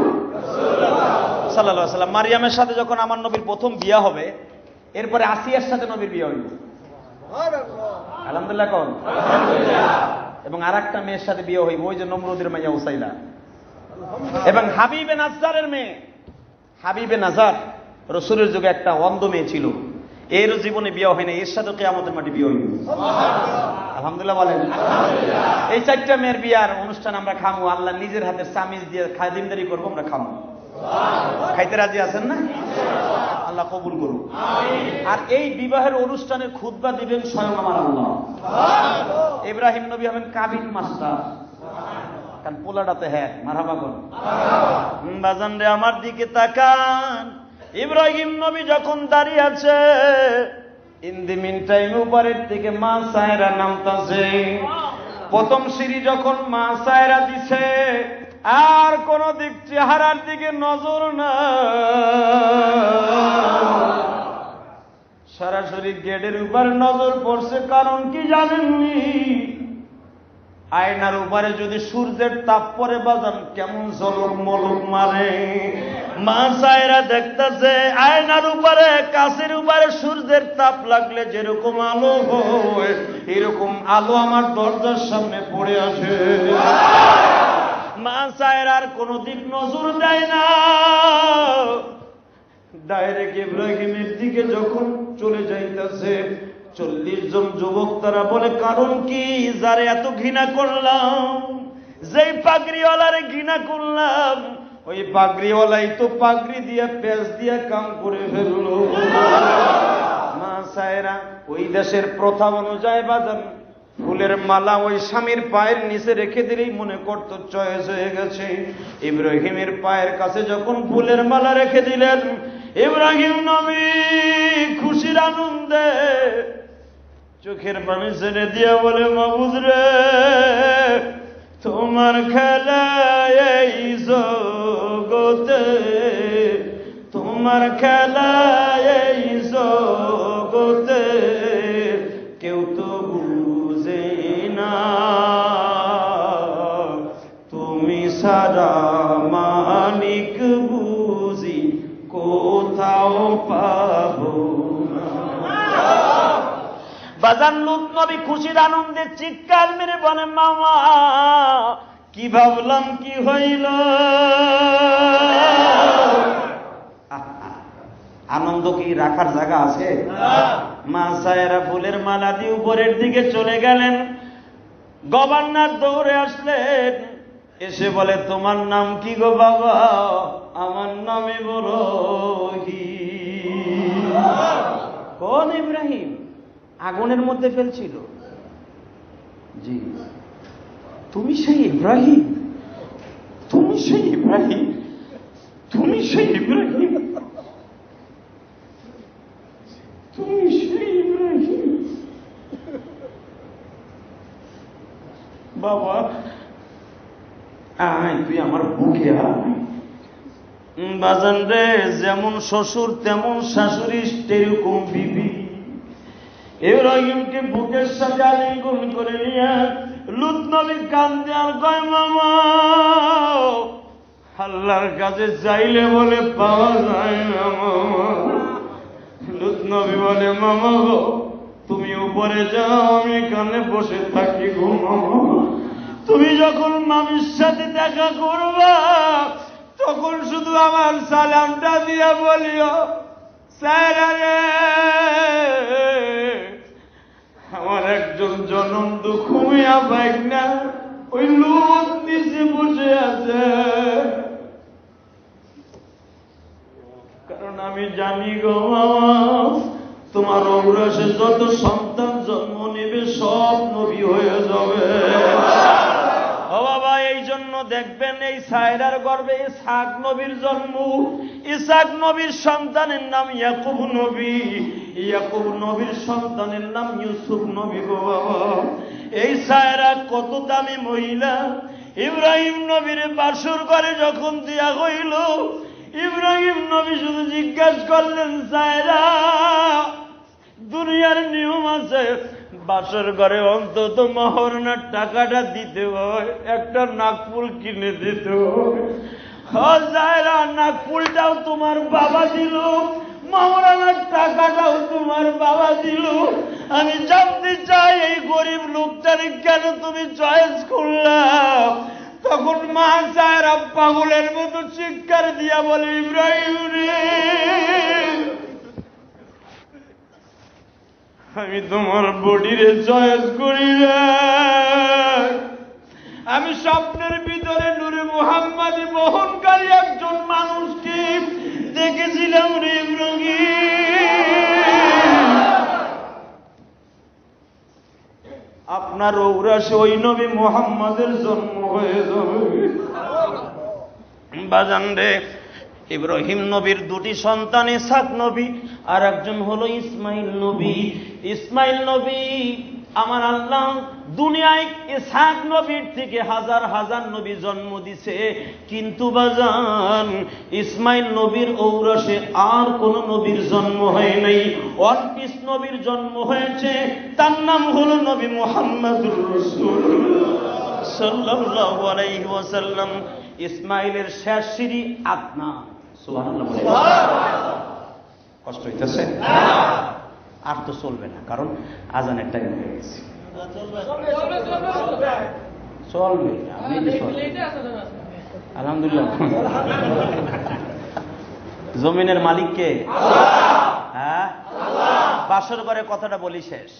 S1: সাল্লাল্লাহু আলাইহি ওয়াসাল্লাম। মারিয়ামের সাথে যখন আমার নবীর প্রথম বিয়ে হবে, এরপরে আসিয়ার সাথে নবীর বিয়ে হইব। আলহামদুলিল্লাহ কোন? এবং আরেকটা মেয়ের সাথে বিয়ে হইব, ওই যে নমরুদের মাইয়া উসাইলা। এবং হাবিবে নাজ্জারের মেয়ে, হাবিবে নাজ্জার রাসূলের যুগে একটা অন্ধ মেয়ে ছিল, এর জীবনে বিয়ে হয় না, এর সাথে কিয়ামতের মাঠে বিয়ে হইব। আলহামদুলিল্লাহ বলেন। এই 4টা মেয়ের বিয়ার অনুষ্ঠান আমরা খামু, আল্লাহ নিজের হাতের চামিচ দিয়ে খাদিমদারি করবো, আমরা খামু। খাইতে রাজি আছেন না? আল্লাহ কবুল করুন। আর এই বিবাহের অনুষ্ঠানের খুতবা দিবেন স্বয়ং আমার আল্লাহ। ইব্রাহিম নবী হবেন কাবিন মাস্টার, কারণ পোলাটাতে হ্যাঁ মারহাবা কর। বাজান রে আমার দিকে তাকান। ইব্রাহিম নবী যখন দাঁড়িয়ে আছে, ইন দি মিন টাইম উপরের দিকে মা সায়রা নামতাছে। প্রথম সিঁড়ি যখন মা সায়রা দিছে, আর কোন দিক চেহারার দিকে নজর না, সরাসরি গেটের উপর নজর পড়ছে। কারণ কি জানেননি? আয়নার উপরে যদি সূর্যের তাপ পড়ে বাজান কেমন ঝলক মলক মারে। মা সায়রা দেখতেছে আয়নার উপরে, কাছের উপরে সূর্যের তাপ লাগলে যেরকম আলো হয়, এরকম আলো আমার দরজার সামনে পড়ে আসে। মা সায়রার কোন দিক নজর দেয় না, ডাইরেক্ট ইব্রাহিমের দিকে যখন চলে যাইতেছে, 40 জন যুবক তারা বলে, কারণ কি? যারে এত ঘৃণা করলাম, যেই পাগড়িওয়ালারে ঘৃণা করলাম, ওই পাগড়িওয়ালাই তো পাগড়ি দিয়ে পেঁচ দিয়ে কাম করে ফেললো। মা সায়রা ওই দেশের প্রথা অনুযায়ী বাজান ফুলের মালা ওই স্বামীর পায়ের নিচে রেখে দিলেই মনে করতো চয়েস হয়ে গেছে। ইব্রাহিমের পায়ের কাছে যখন ফুলের মালা রেখে দিলেন, ইব্রাহিম নবী খুশির আনন্দে চোখের পানি ছেড়ে দিয়া বলে, মাবুদ রে, তোমার খেলা এই জগতে, তোমার খেলা এই জগতে কেউ তো বুঝে না, তুমি সারা মালিক বুঝি কোথাও পাবো না। বাজান লূত নবী খুশির আনন্দে চিৎকার মেরে বলে, মামা কি ভাবলাম কি হইল। আনন্দ কি রাখার জায়গা আছে? মা সায়রা ফুলের মালা দিয়ে উপরের দিকে চলে গেলেন। গভর্নর দৌড়ে আসলেন, এসে বলে, তোমার নাম কি গো বাবা? আমার নাম ইব্রাহিম। কোন ইব্রাহিম? আগুনের মধ্যে ফেলছিল। জি, তুমি সেই ইব্রাহিম, তুমি সেই ইব্রাহিম, তুমি সেই ইব্রাহিম, তুমি সেই ইব্রাহিম। বাবা আয়, তুই আমার বুকে আয়, বাজান রে, যেমন শ্বশুর তেমন শাশুড়ি, সেরকম বিবি। ইব্রাহিমকে বুকের সাথে আলিঙ্গন করে নিয়ে লূত নবী কান্দে আর কয়, মামা আল্লাহর কাছে চাইলে বলে পাওয়া যায় না মামা। লূত নবী বলে, মামা গো তুমি উপরে যাও, আমি এখানে বসে থাকি গো মামা। তুমি যখন মামির সাথে দেখা করবা তখন শুধু আমার সালামটা দিয়া বলিও, স্যার রে আমার একজন জনন্ত ঘুমিয়া পাই না ওই লূত নিচে বসে আছে। কারণ আমি জানি গো মামা, তোমার ঔরসে যত সন্তান জন্ম নেবে সব নবী হয়ে যাবে। ও বাবা, এই জন্য দেখবেন এই সায়রার গর্ভে ইসহাক নবীর জন্ম। ইসহাক নবীর সন্তানের নাম ইয়াকুব নবী, ইয়াকুব নবীর সন্তানের নাম ইউসুফ নবী। গো বাবা, এই সায়রা কত দামি মহিলা। ইব্রাহিম নবীর বাসর ঘরে যখন দিয়া হইল, ইব্রাহিম নবী শুধু জিজ্ঞাসা করলেন, সায়রা দুনিয়ার নিয়ম আছে, বাসর ঘরে অন্তত মহরনার টাকাটা দিতে হয়, একটা নাকফুল কিনে দিতে হয়। সায়রা নাকফুলটাও তোমার বাবা দিল, মহরানার টাকাটাও তোমার বাবা দিল। আমি জানতে চাই এই গরিব লোকটারে কেন তুমি চয়েস করলাম? তখন মা সায়রা পাগলের মতো চিৎকার দিয়া বলে, ইব্রাহিম রে আমি তোমার বডিরে চয়েস করি রে। আমি স্বপ্নের ভিতরে নূরে মুহাম্মাদি বহনকারী একজন মানুষকে দেখেছিলাম রে ইব্রাহিম। আপনার ঔরসে ওই নবী মুহাম্মাদের জন্ম হয়ে যাবে। বাজান রে, ইব্রাহিম নবীর দুটি সন্তান, ইসহাক নবী আর একজন হলো ইসমাইল নবী। ইসমাইল নবী আমার আল্লাহ দুনিয়ায় ইসহাক নবীর থেকে হাজার হাজার নবী জন্ম দিছে, কিন্তু বাজান ইসমাইল নবীর ঔরসে আর কোন নবীর জন্ম হয় নাই। অনপিস নবীর জন্ম হয়েছে, তার নাম হলো নবী মুহাম্মদুর রাসূলুল্লাহ সাল্লাল্লাহু আলাইহি ওয়াসাল্লাম। ইসমাইলের শেষ সিঁড়ি আদনান। সুবহানাল্লাহ। কষ্ট হইতেছে? আর তো চলবে না, কারণ আজানের টাইম হয়ে গেছে। চলবে, আলহামদুলিল্লাহ। জমিনের মালিক কে? হ্যাঁ, বাসর ঘরে কথাটা বলি শেষ।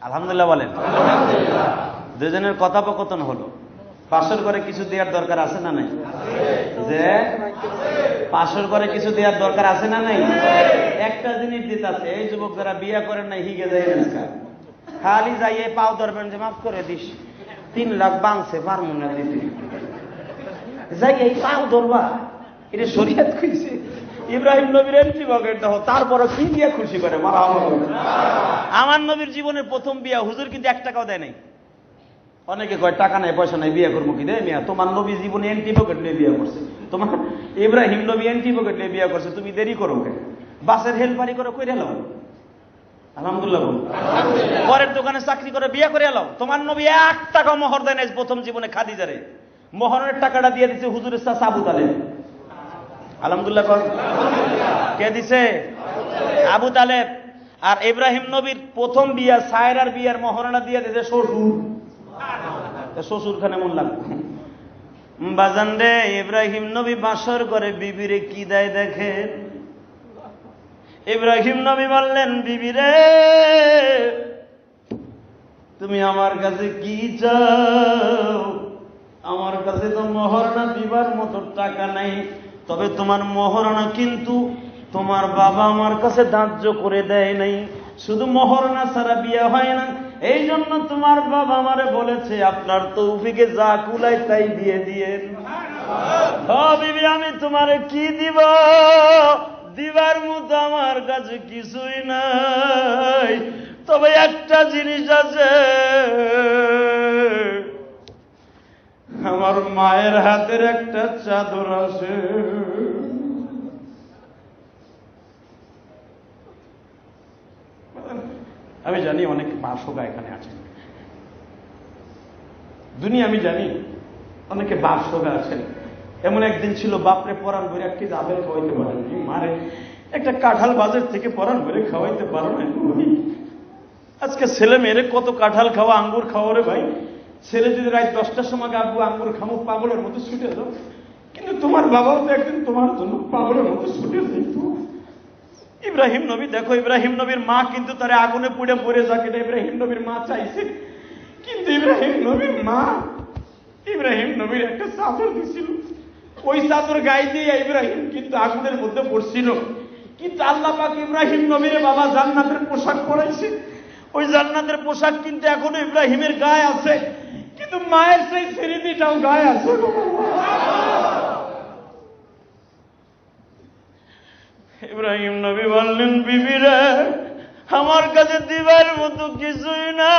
S1: আলহামদুলিল্লাহ বলেন। দুজনের কথোপকথন হলো, বাসর ঘরে কিছু দেওয়ার দরকার আছে না নাই? যে বাসর ঘরে কিছু দেওয়ার দরকার আছে না নাই? একটা জিনিস দিতে আছে, এই যুবক যারা বিয়ে করেন নাই হিগে যায় খালি যাই পাও ধরবেন যে মাফ করে দিস 3 লাখ বাংছে পারমু না দিতে, যাই এই পাও ধরবা, এটা শরীয়ত কইছে। ইব্রাহিম নবীর এন্ট্রি পকেট দাও, তারপরে কি দিয়ে খুশি করে মারা। আমার নবীর জীবনের প্রথম বিয়া হুজুর কিন্তু 1 টাকাও দেয় নাই। অনেকে কয় টাকা নাই পয়সা নাই বিয়ে করবো কি? দেয় মিয়া, তোমার নবী জীবনে এন্ট্রি পকেট নিয়ে বিয়ে করছে, তোমার ইব্রাহিম নবী এন্ট্রি পকেট নিয়ে বিয়ে করছে, তুমি দেরি করো কে? বাসের হেলপারি করে কইরে এলাও, আলহামদুলিল্লাহ বল। পরের দোকানে চাকরি করে বিয়ে করে এলাও, তোমার নবী 1 টাকা মোহর দেয় নাই প্রথম জীবনে খাদিজারে। মোহরের টাকাটা দিয়ে দিছে হুজুরের চাচা আবু তালেব। আলহামদুলিল্লাহ কর। কে দিছে? আবু তালেব। আর ইব্রাহিম নবীর প্রথম বিয়া সায়রার বিয়ার মোহরটা দিয়ে দিছে শ্বশুর। শ্বশুর খানে মন লাগবে বাজান রে। ইব্রাহিম নবী বাসর করে বিবিরে কি দেয় দেখেন। ইব্রাহিম নবী বললেন, বিবিরে তুমি আমার কাছে কি চাও? আমার কাছে তো মহরনা দিবার মতো টাকা নাই, তবে তোমার মহরনা কিন্তু তোমার বাবা আমার কাছে ধার্য করে দেয় নাই। শুধু মহরনা ছাড়া বিয়ে হয় না, এই জন্য তোমার বাবা আমারে বলেছে আপনার তৌফিকে যা কুলাই তাই দিয়ে দিয়েন। ও বিবি, আমি তোমারে কি দিব? দিবার মতো আমার কাছে কিছুই নাই, তবে একটা জিনিস আছে, আমার মায়ের হাতের একটা চাদর আছে,
S2: আমি জানি অনেক বাসোগা এখানে আছেন, দুনিয়া আমি জানি অনেকে বাসোগা আছেন। এমন একদিন ছিল বাপরে পরাণ ভরে একটি আপেল খাওয়াইতে পারেন, মারে একটা কাঁঠাল বাজার থেকে পরাণ ভরে খাওয়াইতে পারো না। আজকে ছেলে মেয়েরে কত কাঁঠাল খাওয়া, আঙ্গুর খাওয়া রে ভাই। ছেলে যদি রাত 10টার সময় আব্বু আঙ্গুর খামো, পাগলের মতো ছুটে যাও। কিন্তু তোমার বাবাও তো একদিন তোমার জন্য পাগলের মতো ছুটে যেত। ইব্রাহিম নবী দেখো, ইব্রাহিম নবীর মা কিন্তু তার আগুনে পুড়ে পড়ে যাক, এটা ইব্রাহিম নবীর মা চাইছে। কিন্তু ইব্রাহিম নবীর মা ইব্রাহিম নবীর একটা চাদর দিছিল, ওই চাদর গায়ে দিয়ে ইব্রাহিম কিন্তু আগুনের মধ্যে পড়ছিল। কিন্তু আল্লাহ পাক ইব্রাহিম নবীর বাবা জান্নাতের পোশাক পরাইছে। ওই জান্নাতের পোশাক কিন্তু এখনো ইব্রাহিমের গায়ে আছে, কিন্তু মায়ের সেই স্মৃতিটাও গায়ে আছে। ইব্রাহিম নবী বললেন, বিবিরা আমার কাছে দিবার মতো কিছুই না,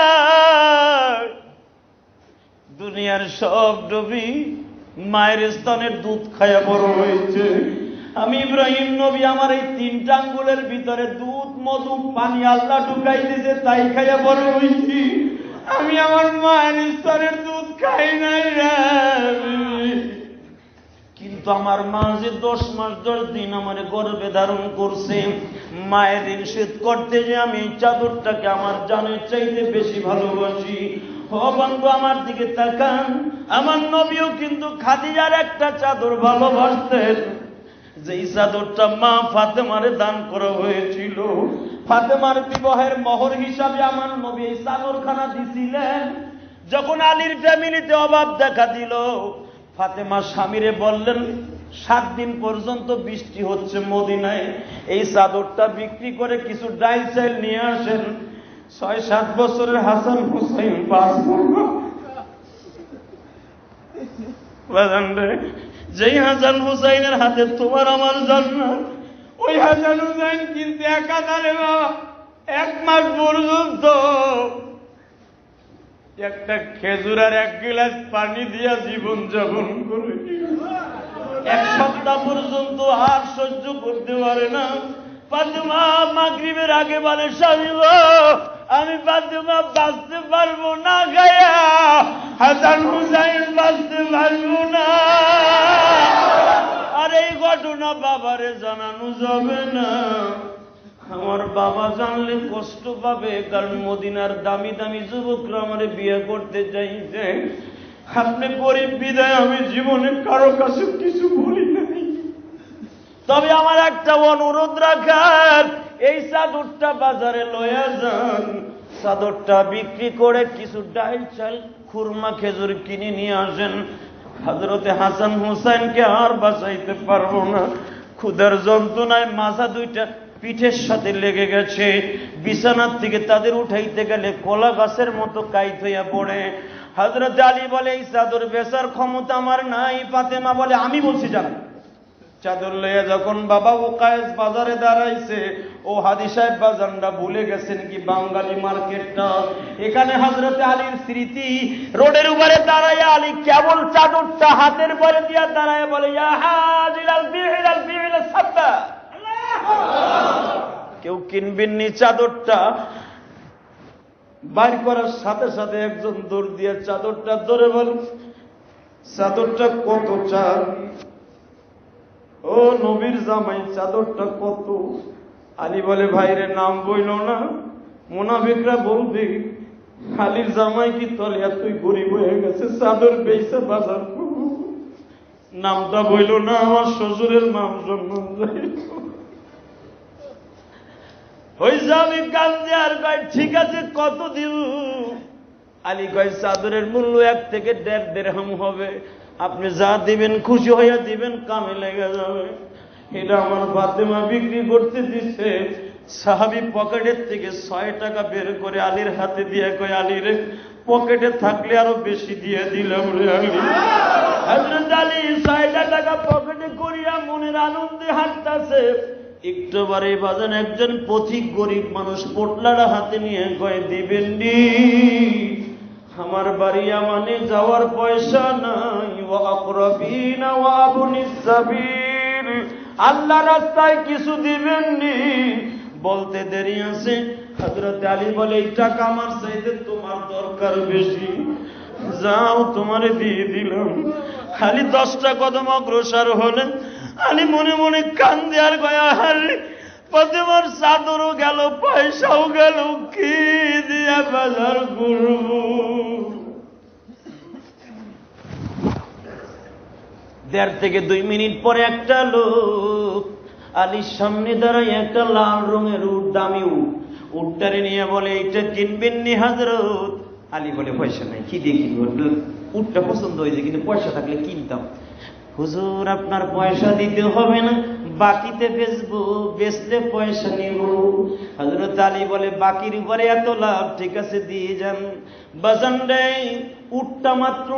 S2: দুনিয়ার সব নবী মায়ের স্তনের দুধ খায়া বড় হয়েছে। আমি ইব্রাহিম নবী আমার এই 3টা আঙ্গুলের ভিতরে দুধ, মধু, পানি আল্লাহ ঢুকাই দিয়েছে, তাই খাইয়া বড় হয়েছি। আমি আমার মায়ের স্তনের দুধ খাই নাই রে। কিন্তু আমার মা যে 10 মাস 10 দিন আমার গর্ভে ধারণ করছে, মায়ের ঋণ শোধ করতে যে আমি এই চাদরটাকে আমার জানের চাইতে বেশি ভালোবাসি। ও বন্ধু আমার দিকে তাকান, আমার নবীও কিন্তু খাদিজার একটা চাদর ভালোবাসতেন, যেই চাদরটা মা ফাতেমারে দান করা হয়েছিল। ফাতেমার বিবাহের মোহর হিসাবে আমার নবী এই চাদরখানা দিছিলেন। যখন আলীর ফ্যামিলিতে অভাব দেখা দিল, ফাতেমা স্বামীরে বললেন, 7 দিন পর্যন্ত বৃষ্টি হচ্ছে মদিনায়, এই চাদরটা বিক্রি করে কিছু ডাইল চাইল নিয়ে আসেন। 6-7 বছরের হাসান হুসাইন যেই হাসান হুসাইনের হাতে তোমার আমার জান্নাত, ওই হাসান হুসাইন কিন্তু একাধারে বাবা 1 মাস পর্যন্ত একটা খেজুর আর 1 গিলাস পানি দিয়া জীবন যাপন করে। 1 সপ্তাহ পর্যন্ত আর সহ্য করতে পারে না। ফাতেমা মাগরিবের আগে বলে, স্বামী গো আমি ফাতেমা বাঁচতে পারবো না গায়া, হাসান হুসাইন বাঁচতে পারবো না। আর এই ঘটনা বাবারে জানানো যাবে না, আমার বাবা জানলে কষ্ট পাবে, কারণ মদিনার দামি দামি যুবকরা আমারে বিয়ে করতে চাইছে। আপনি গরিব বিদায় আমি জীবনে কারো কাছে কিছু বলি নাই, তবে আমার একটা অনুরোধ রাখার, এই চাদরটা বাজারে লয়া যান, চাদরটা বিক্রি করে কিছু ডাইল চাল, খুরমা, খেজুর কিনে নিয়ে আসেন। হযরতে হাসান হুসাইনকে আর বাঁচাইতে পারবো না, ক্ষুধার যন্ত্রণায় মাথা 2টা পিঠের সাথে লেগে গেছে। বিছানার থেকে তাদের উঠাইতে গেলে কলা গাছের মতো কাইত হইয়া পড়ে। হযরত আলী বলে, এই চাদর বেচার ক্ষমতা আমার নাই। ফাতেমা বলে, আমি বলছি জান। চাদর লইয়া যখন বাবা ওকায়েস বাজারে দাঁড়াইছে, ও হাদি সাহেব বাজারটা ভুলে গেছেন কি বাঙালি মার্কেটটা, এখানে হযরত আলীর স্মৃতি। রোডের উপরে দাঁড়াইয়া আলী কেবল চাদরটা হাতের পরে দিয়া দাঁড়ায় বলে, ইয়া হাজিলাল বিহিলাল বিহিলাল সাত্তা, কেউ কিনবেন নি। চাদরটা বাইর করার সাথে সাথে একজন দৌড় দিয়ে চাদরটা ধরে বল, চাদরটা কত চান? ও নবীর জামাই, চাদরটা কত? আলী বলে, ভাইরে নাম বইল না, মুনাফিকরা বলবে আলীর জামাই কি তলে এতই গরিব হয়ে গেছে, চাদর বেচে বাজার করব। নামটা বইল না, আমার শ্বশুরের নাম সম্মান যাই। ওই জামি কান্দে আর কয়, ঠিক আছে কত দিব? আলী কয়, চাদরের মূল্য 1 থেকে 1.5 দিরহাম হবে, আপনি যা দিবেন খুশি হইয়া দিবেন, কামে লেগে যাবে। এটা আমার ফাতেমা বিক্রি করতে দিচ্ছে। সাহাবী পকেটের থেকে 6 টাকা বের করে আলীর হাতে দিয়ে কয়, আলী রে, পকেটে থাকলে আরো বেশি দিয়ে দিলাম রে আলী। হযরত আলী 6 টাকা পকেটে করিয়া মনের আনন্দে হাঁটতেছে। একটু বারে বাজান একজন পথিক গরিব মানুষ পোটলাটা হাতে নিয়ে কয়, দিবেন নি? আমার বাড়ি মানে যাওয়ার পয়সা নাই। ওয়া আকরাবিনা ওয়া আবনিস সাবিল, আল্লাহ রাস্তায় কিছু দিবেন নি? বলতে দেরি আছে, হযরত আলী বলে এই টাকা আমার চাইতে তোমার দরকার বেশি, যাও তোমারে দিয়ে দিলাম। আলী 10টা কদম অগ্রসর হলেন। আলী মনে মনে কান্দে আর গয়া হারে ফাতেমার চাদরও গেল, পয়সাও গেল, কি দিয়া বাজার করব। 1.5 থেকে 2 মিনিট পরে একটা লোক আলীর সামনে দাঁড়ায় একটা লাল রঙের উট, দামি উটটারে নিয়ে বলে এটা কিনবেন নি হযরত? আলী বলে পয়সা নাই, কি দিয়ে কিনবো? উটটা পছন্দ হয়েছে কিন্তু পয়সা থাকলে কিনতাম। হুজুর আপনার পয়সা দিতে হবে না, বাকিতে বেচবো, বেচলে পয়সা নিব। হযরত আলী বলে বাকির উপরে এত লাভ, ঠিক আছে দিয়ে যান। বাজান রে, উটটা মাত্র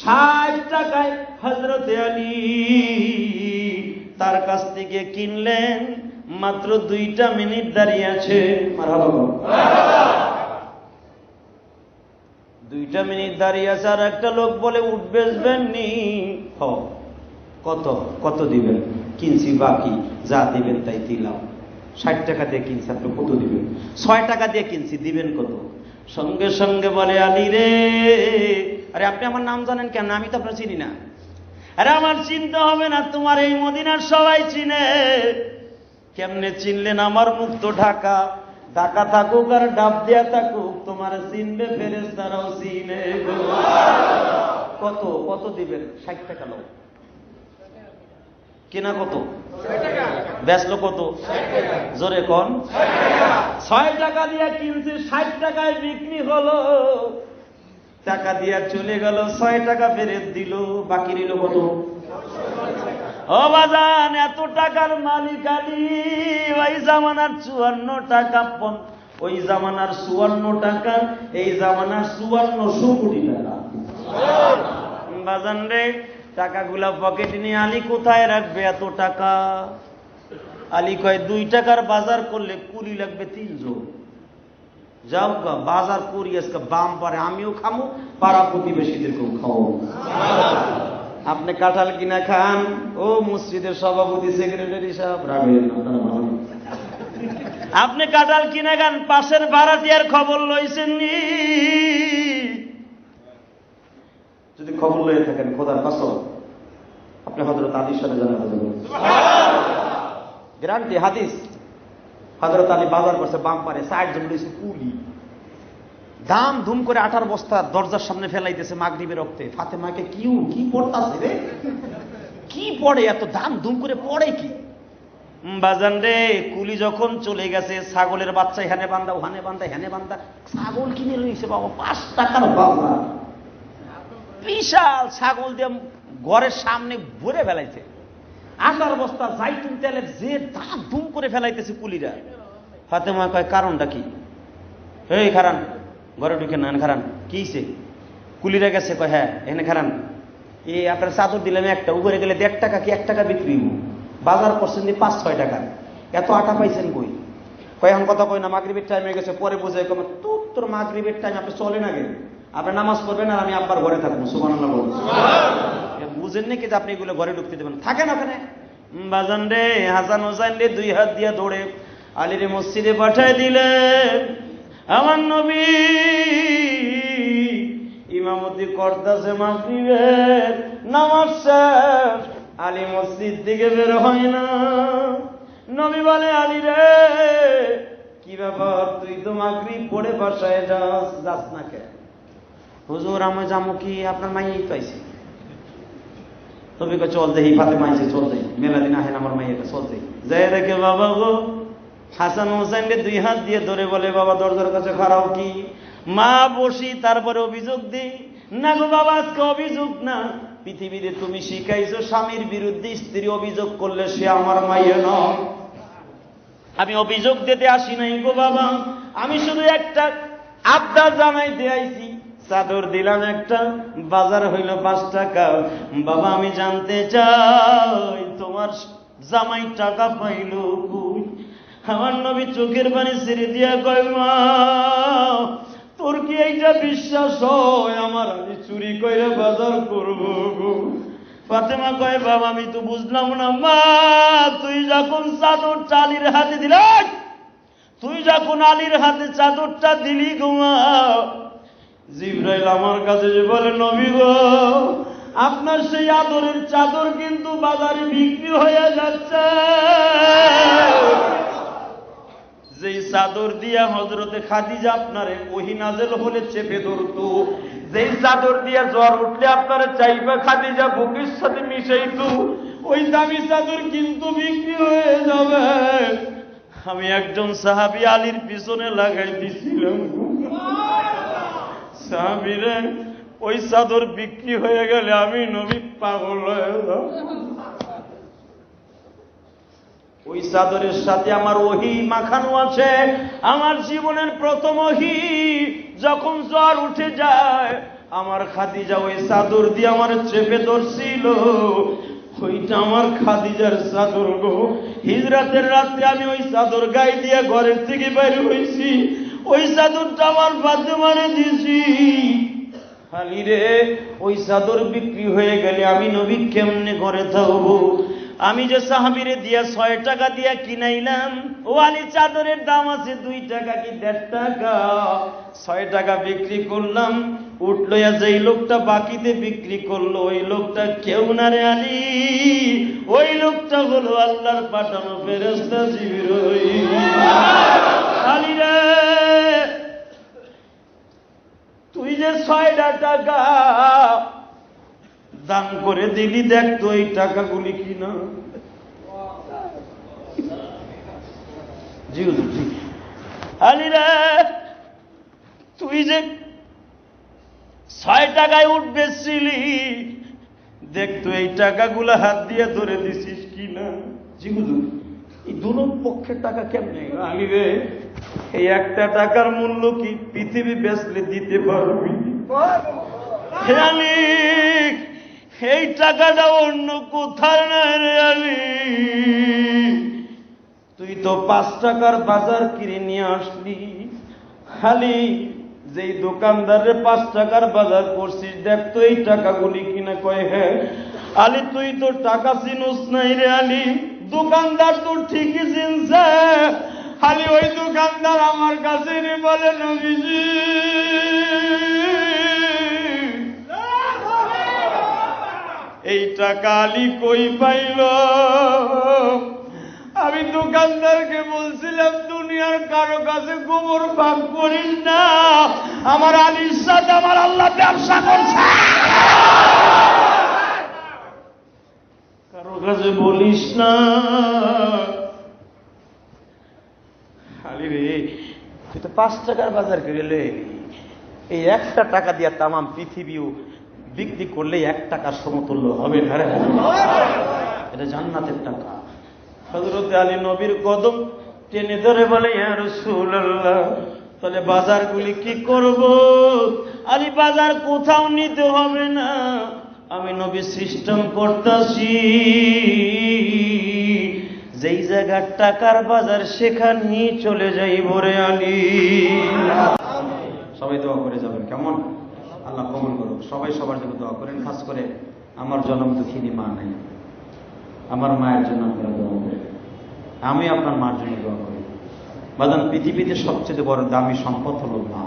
S2: 60 টাকায় হযরত আলী তার কাছ থেকে কিনলেন। মাত্র 2টা মিনিট দাঁড়িয়ে আছে। মারহাবা। 2টা মিনিট দাঁড়িয়ে আছে। আর একটা লোক বলে উঠ বেচবেন নি? কত কত দিবেন? কিনছি বাকি, যা দিবেন তাই দিলাম। 60 টাকা দিয়ে কিনছি, আপনি কত দিবেন? 6 টাকা দিয়ে কিনছি, দিবেন কত? সঙ্গে সঙ্গে বলে আলী রে, আরে আপনি আমার নাম জানেন কেন? আমি তো আপনার চিনি না। আরে আমার চিনতে হবে না, তোমার এই মদিনার সবাই চিনে। কেমনে চিনলেন? আমার মুখ তো ঢাকা, ঢাকা থাকুক আর ডাব দিয়া থাকুক, তোমার চিনবে ফেরেশতারাও চিনে। কত কত দিবেন? 60 টাকা লোক। কেনা কত? বেচলো কত? জোরে কোন? 6 টাকা দিয়া কিনছে, 60 টাকায় বিক্রি হলো। টাকা দিয়া চলে গেল, 6 টাকা ফেরত দিল, বাকি রইল কত? ও বাজান, এত টাকার মালিক আলী। ওই জামানার 54 টাকা, ওই জামানার 54 টাকা, এই জামানার 5400 কোটি টাকা। বাজান রে, টাকাগুলা পকেটে নিয়ে আলী কোথায় রাখবে এত টাকা? আলী কয় 2 টাকার বাজার করলে কুলি লাগবে 300। যাও গা বাজার করি, আজকে বাম পারে আমিও খামু, পাড়া প্রতিবেশীদেরকেও খাও। আপনি কাঁঠাল কিনা খান, ও মসজিদের সভাপতি সেক্রেটারি সাহেব রাখবেন, আপনি কাঁঠাল কিনা খান, পাশের ভাড়াটিয়ার খবর লইছেন নি? যদি খবর লয়ে থাকেন খোদার কসম, আপনি হযরত আলীর সাথে জানা হয়ে যাবেন। গ্যারান্টি হাদিস। হযরত আলী বাজার করছে, বাম পারে 60 জন রয়েছে কুলি, দাম ধুম করে 18 বস্তা দরজার সামনে ফেলাইতেছে মাগরিবের রক্তে। ফাতেমাকে কি পড়তাছে রে, কি পড়ে, এত দাম ধুম করে পড়ে কি? বাজান রে, কুলি যখন চলে গেছে, ছাগলের বাচ্চা হেনে বান্ধা, ওখানে বান্ধা, হেনে বান্ধা, ছাগল কিনে লইছে বাবা 5 টাকার বাজার। বিশাল ছাগল দিয়ে ঘরের সামনে ভরে ফেলাইছে। 18 বস্তা জাইতুন তেলের যে দাম ধুম করে ফেলাইতেছে কুলিরা। ফাতেমা কয় কারণটা কি? এই খারান, ঘরে ঢুকে না, খারান কি হইছে? কুলিরা গেছে, কয় হ্যাঁ এখানে খারান। এই আপনার চাদর দিলাম একটা, উপরে গেলে 1.5 টাকা কি 1 টাকা বিক্রি হইব, বাজার করছেন 5-6 টাকা, এত আটা পাইছেন কই? কয় এখন কথা কই না, মাগরিবের টাইম হয়ে গেছে। পরে বুঝে তোর মাগরিবের টাইম আপনি চলেন আগে, আপনি নামাজ পড়বেন আর আমি আব্বার ঘরে থাকবো। সুবহানাল্লাহ বলুন। বুঝেন নাকি যে আপনি এগুলো ঘরে ঢুকতে দেবেন? থাকেন ওখানে। বাজান রে, হাসান হোসেন রে 2 হাত দিয়ে ধরে আলীর মসজিদে পাঠায় দিলেন। আমার নবী ইমামতি করতেছে মাগরিবের নামাজ শেষ, আলী মসজিদ থেকে বের হয় না। নবী বলে আলী রে, কি ব্যাপার, তুই তো মাগরিব পড়ে বাসায় যাস না কে? হুজুর আমি যাবো কি, আপনার মাইয়াই তো আইছে। তবে চল দেই, ফাতেমা আইছে, চল দেই, মেলা দিন আহেন আমার মাইয়াটা, চল দেই। যাই রেখে বাবা গো হাসান হোসেনকে 2 হাত দিয়ে ধরে বলে, বাবা দরজার কাছে খাড়াও কি? মা বসি, তারপরে অভিযোগ দিই না গো বাবা, আজকে অভিযোগ না। পৃথিবীতে তুমি শিখাইছো স্বামীর বিরুদ্ধে স্ত্রী অভিযোগ করলে সে আমার মাইয়া নয়। আমি অভিযোগ দিতে আসি নাই গো বাবা, আমি শুধু একটা আবদার জানাইতে আইছি। চাদর দিলাম একটা, বাজার হইল 5 টাকা। বাবা আমি জানতে চাই তোমার জামাই টাকা পাইল কই? আমার নবী চোখের পানি ছেড়ে দিয়া কয়, মা তোর কি এইটা বিশ্বাস হয় আমার আমি চুরি করে বাজার করব? ফাতেমা কয়, বাবা আমি তো বুঝলাম না। মা তুই যখন চাদর চালির হাতে দিলে, তুই যখন আলীর হাতে চাদরটা দিলি গোমা, জিবরাইল আমার কাছে যে বলে, নবী গো, আপনার সেই আদরের চাদর কিন্তু বাজারে বিক্রি হয়ে যাচ্ছে। যেই চাদর দিয়া হযরতে খাদিজা আপনারে ওহী নাযিল হলে চেপে ধরতো, যেই চাদর দিয়া জ্বর উঠলে আপনারে চাইবা খাদিজা বুকের সাথে মিশাইতো, ওই দামি চাদর কিন্তু বিক্রি হয়ে যাবে। আমি একজন সাহাবী আলীর পিছনে লাগাই দিছিলাম। সাহাবীরে, ওই চাদর বিক্রি হয়ে গেলে আমি নবী পাগল হয়ে যাব। ওই চাদরের সাথে আমার ওহী মাখানো আছে। আমার জীবনের প্রথম ওহী যখন জ্বর উঠে যায়, আমার খাদিজা ওই চাদর দিয়ে আমার চেপে ধরছিল। ওইটা আমার খাদিজার চাদর গো। হিজরাতের রাতে আমি ওই চাদর গায়ে দিয়ে ঘরের থেকে বের হয়েছি, ওই চাদরটা আমার বাদে মারে দিছি। খালি রে, ওই চাদর বিক্রি হয়ে গেলে আমি নবী কেমনে ঘরে থাকবো? আমি যে সাহাবীরে দিয়া 6 টাকা দিয়া কিনাইলাম, ও আলী চাদরের দাম আছে 2 টাকা কি 1.5 টাকা, 6 টাকা বিক্রি করলাম। উঠলো যেই লোকটা বাকিতে বিক্রি করলো, ওই লোকটা কেউ না রে আলী, ওই লোকটা হলো আল্লাহর পাঠানো ফেরেশতা জিবরাইল। আলী রে, তুই যে 6 টাকা দান করে দিলি, দেখ তো এই টাকাগুলি কিনা। জি হুজুর, জি। আলী রে, তুই যে 6 টাকায় উঠ বেচছিলি, দেখ তো এই টাকাগুলো হাত দিয়ে ধরে দিছিস কিনা। জি হুজুর। এই দুনো পক্ষের টাকা কেমনে? আলী রে, এই একটা টাকার মূল্য কি পৃথিবী বেচলে দিতে পারবি? আলী, এই টাকাটা অন্য কোথায় নাই রে আলী। তুই তো 5 টাকার বাজার কিনে নিয়ে আসলি। আলী, যেই দোকানদারে 5 টাকার বাজার করছিস, দেখ তো এই টাকাগুলি কিনা। কয় হ্যাঁ। আলী, তুই তো টাকা চিনোস নাই রে আলী। দোকানদার তো ঠিকই চিনছে। আলী, ওই দোকানদার আমার কাছে বলে, নবীজি, এই টাকা আলী কই পাইল? আমি দোকানদারকে বলছিলাম, দুনিয়ার কারো কাছে গোবর ভাগ করিস না, আমার আলীর সাথে আমার আল্লাহ ব্যবসা করছে, কারো কাছে বলিস না। আলী রে, তুই তো 5 টাকার বাজার করে এলে, এই একটা টাকা দিয়া তামাম পৃথিবীও বিক্রি করলে 1 টাকার সমতুল্য হবে না রে। এটা জান্নাতের টাকা। হযরত আলী নবীর কদম টেনে ধরে বলে, ইয়া রাসূলুল্লাহ, তাহলে বাজারগুলি কি করব? আলী, বাজার কোথাও নিতে হবে না, আমি নবী সিস্টেম করতেছি। যেই জায়গার টাকার বাজার সেখানেই চলে যাইব রে আলী। সবাই দোয়া করে যাবেন, কেমন? আল্লাহ কবুল করুক। সবাই সবার জন্য দোয়া করেন। খাস করে আমার জনম দুঃখিনী মা নাই, আমার মায়ের জন্য আপনারা দোয়া করেন। আমি আপনার মার জন্য দোয়া করি। বাজান, পৃথিবীতে সবচেয়ে বড় দামি সম্পদ হলো মা,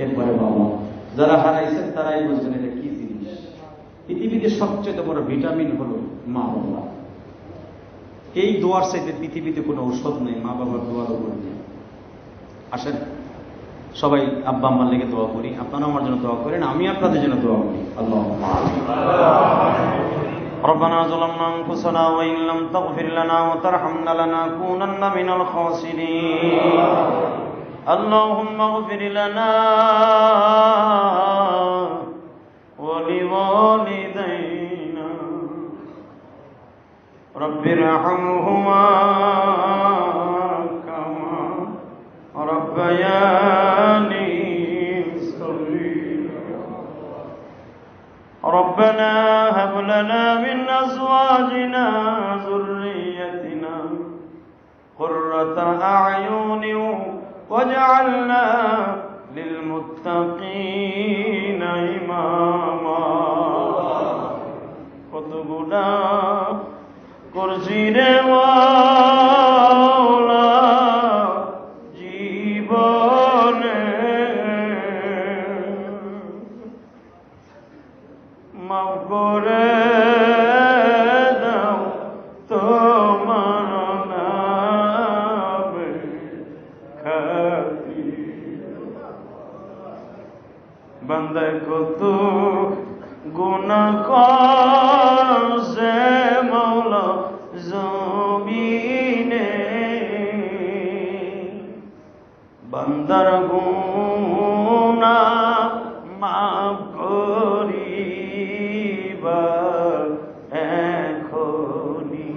S2: এরপরে বাবা। যারা হারাইছেন তারাই বলছেন এটা কি জিনিস। পৃথিবীতে সবচেয়ে বড় ভিটামিন হলো মা বাবা। এই দোয়ার চাইতে পৃথিবীতে কোনো ঔষধ নেই, মা বাবার দোয়ার উপর নেই। আসেন সবাই আব্বা আম্মার লেগে দোয়া করি। আপনারা আমার জন্য দোয়া করেন, আমি আপনাদের জন্য দোয়া করি। আল্লাহুম্মা ربنا ظلمنا أنفسنا وإن لم تغفر لنا وترحمنا لنكونن من الخاسرين اللهم اغفر لنا ولوالدينا رب ارحمهما كما ربياني صغيرا ربنا هب لنا من أزواجنا ذريتنا قرة أعين واجعلنا للمتقين إماما কত গুনাহ করছি রে মাওলা করে দাও তোমার নামে খাতির। বান্দায় কত গুনাহ করছে মওলা জমিনে, বান্দার গুনাহ মাফ করিবা এখনি।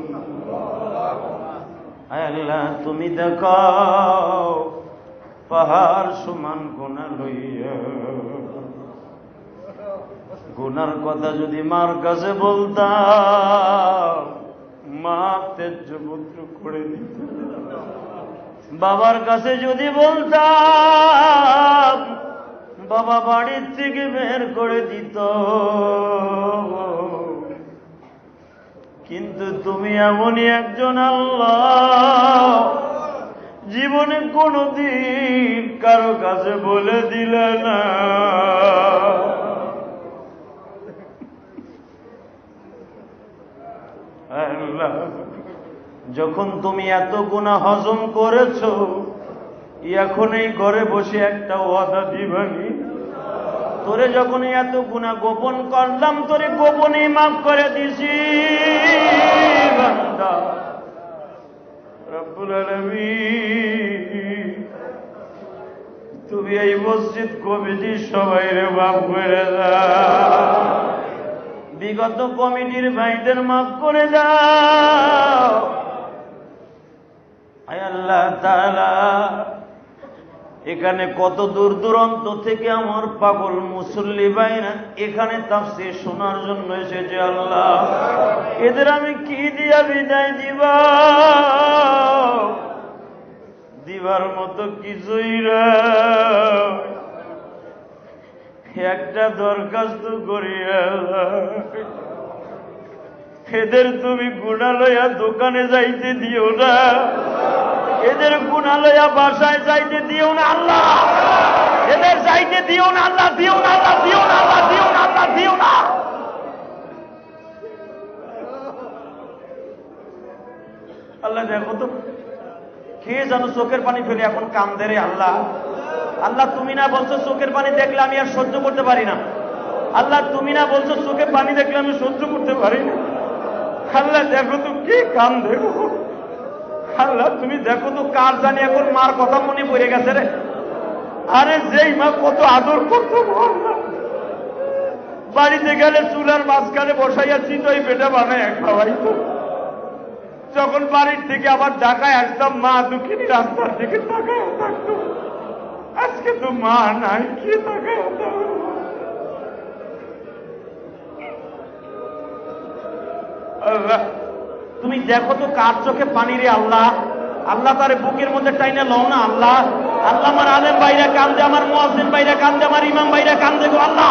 S2: আল্লাহ তুমি দেখাও পাহাড় সমান গুনাহ লইয়া, গুনার কথা যদি মার কাছে বলতাম মা তেজ্য পুত্র করে দিত, বাবার কাছে যদি বলতাম বাবা বাড়ির থেকে বের করে দিত। কিন্তু তুমি এমনই একজন আল্লাহ, জীবনে কোনদিন কারো কাছে বলে দিলে না। আল্লাহ, যখন তুমি এত গুনাহ হজম করেছো, এখন এই ঘরে বসে একটা ওয়াদা দিবানি, তোরে যখন এত গুনাহ গোপন করলাম তোরে গোপনেই মাফ করে দিছি। বান্দা রব্বুল আলামিন, তুমি এই মসজিদ কমিটির সবাইরে মাফ করে দাও, বিগত কমিটির ভাইদের মাফ করে দাও। আয় আল্লাহ তাআলা, এখানে কত দূর দূরান্ত থেকে আমার পাগল মুসল্লি ভাইরা এখানে তাফসীর শোনার জন্য এসেছে। আল্লাহ, এদের আমি কি দিয়া বিদায় দিবা? দিবার মতো কিছুই না। একটা দরখাস্ত করি, এদের তুমি গুনাহ লইয়া দোকানে যাইতে দিও না, এদের গুনাহ লইয়া বাসায় যাইতে দিও না আল্লাহ, এদের যাইতে দিও না আল্লাহ, দিও না আল্লাহ, দিও না আল্লাহ, দিও না আল্লাহ, দিও না। আল্লাহ দেখো তো কে যেন চোখের পানি ফেলে এখন কান্দে রে আল্লাহ। আল্লাহ তুমি না বলছো চোখের পানি দেখলে আমি আর সহ্য করতে পারি না। আল্লাহ তুমি না বলছো চোখে পানি দেখলে আমি সহ্য করতে পারি না। আল্লাহ দেখো তো কে কান্দে গো। আল্লাহ তুমি দেখো তো কার জানি এখন মার কথা মনে পড়ে গেছে রে। আরে যেই মা কত আদর করতো, বাড়িতে গেলে চুলার মাঝখানে বসাইয়া চিতই পেটে বানায় খাওয়াইতো। যখন বাড়ির থেকে আবার ঢাকায় আসতাম মা দুঃখিনী রাস্তার দিকে তাকায় থাকতো। আজকে তো মা নাই, কি তাকায় থাকতো? আল্লাহ তুমি দেখো তো কার চোখে পানি রে আল্লাহ। আল্লাহ তারে বুকের মধ্যে টাইনে লও না আল্লাহ। আল্লাহ আমার আলেম ভাইরা কান্দে, আমার মুয়াজ্জিন ভাইরা কান্দে, আমার ইমাম ভাইরা কান্দে গো আল্লাহ।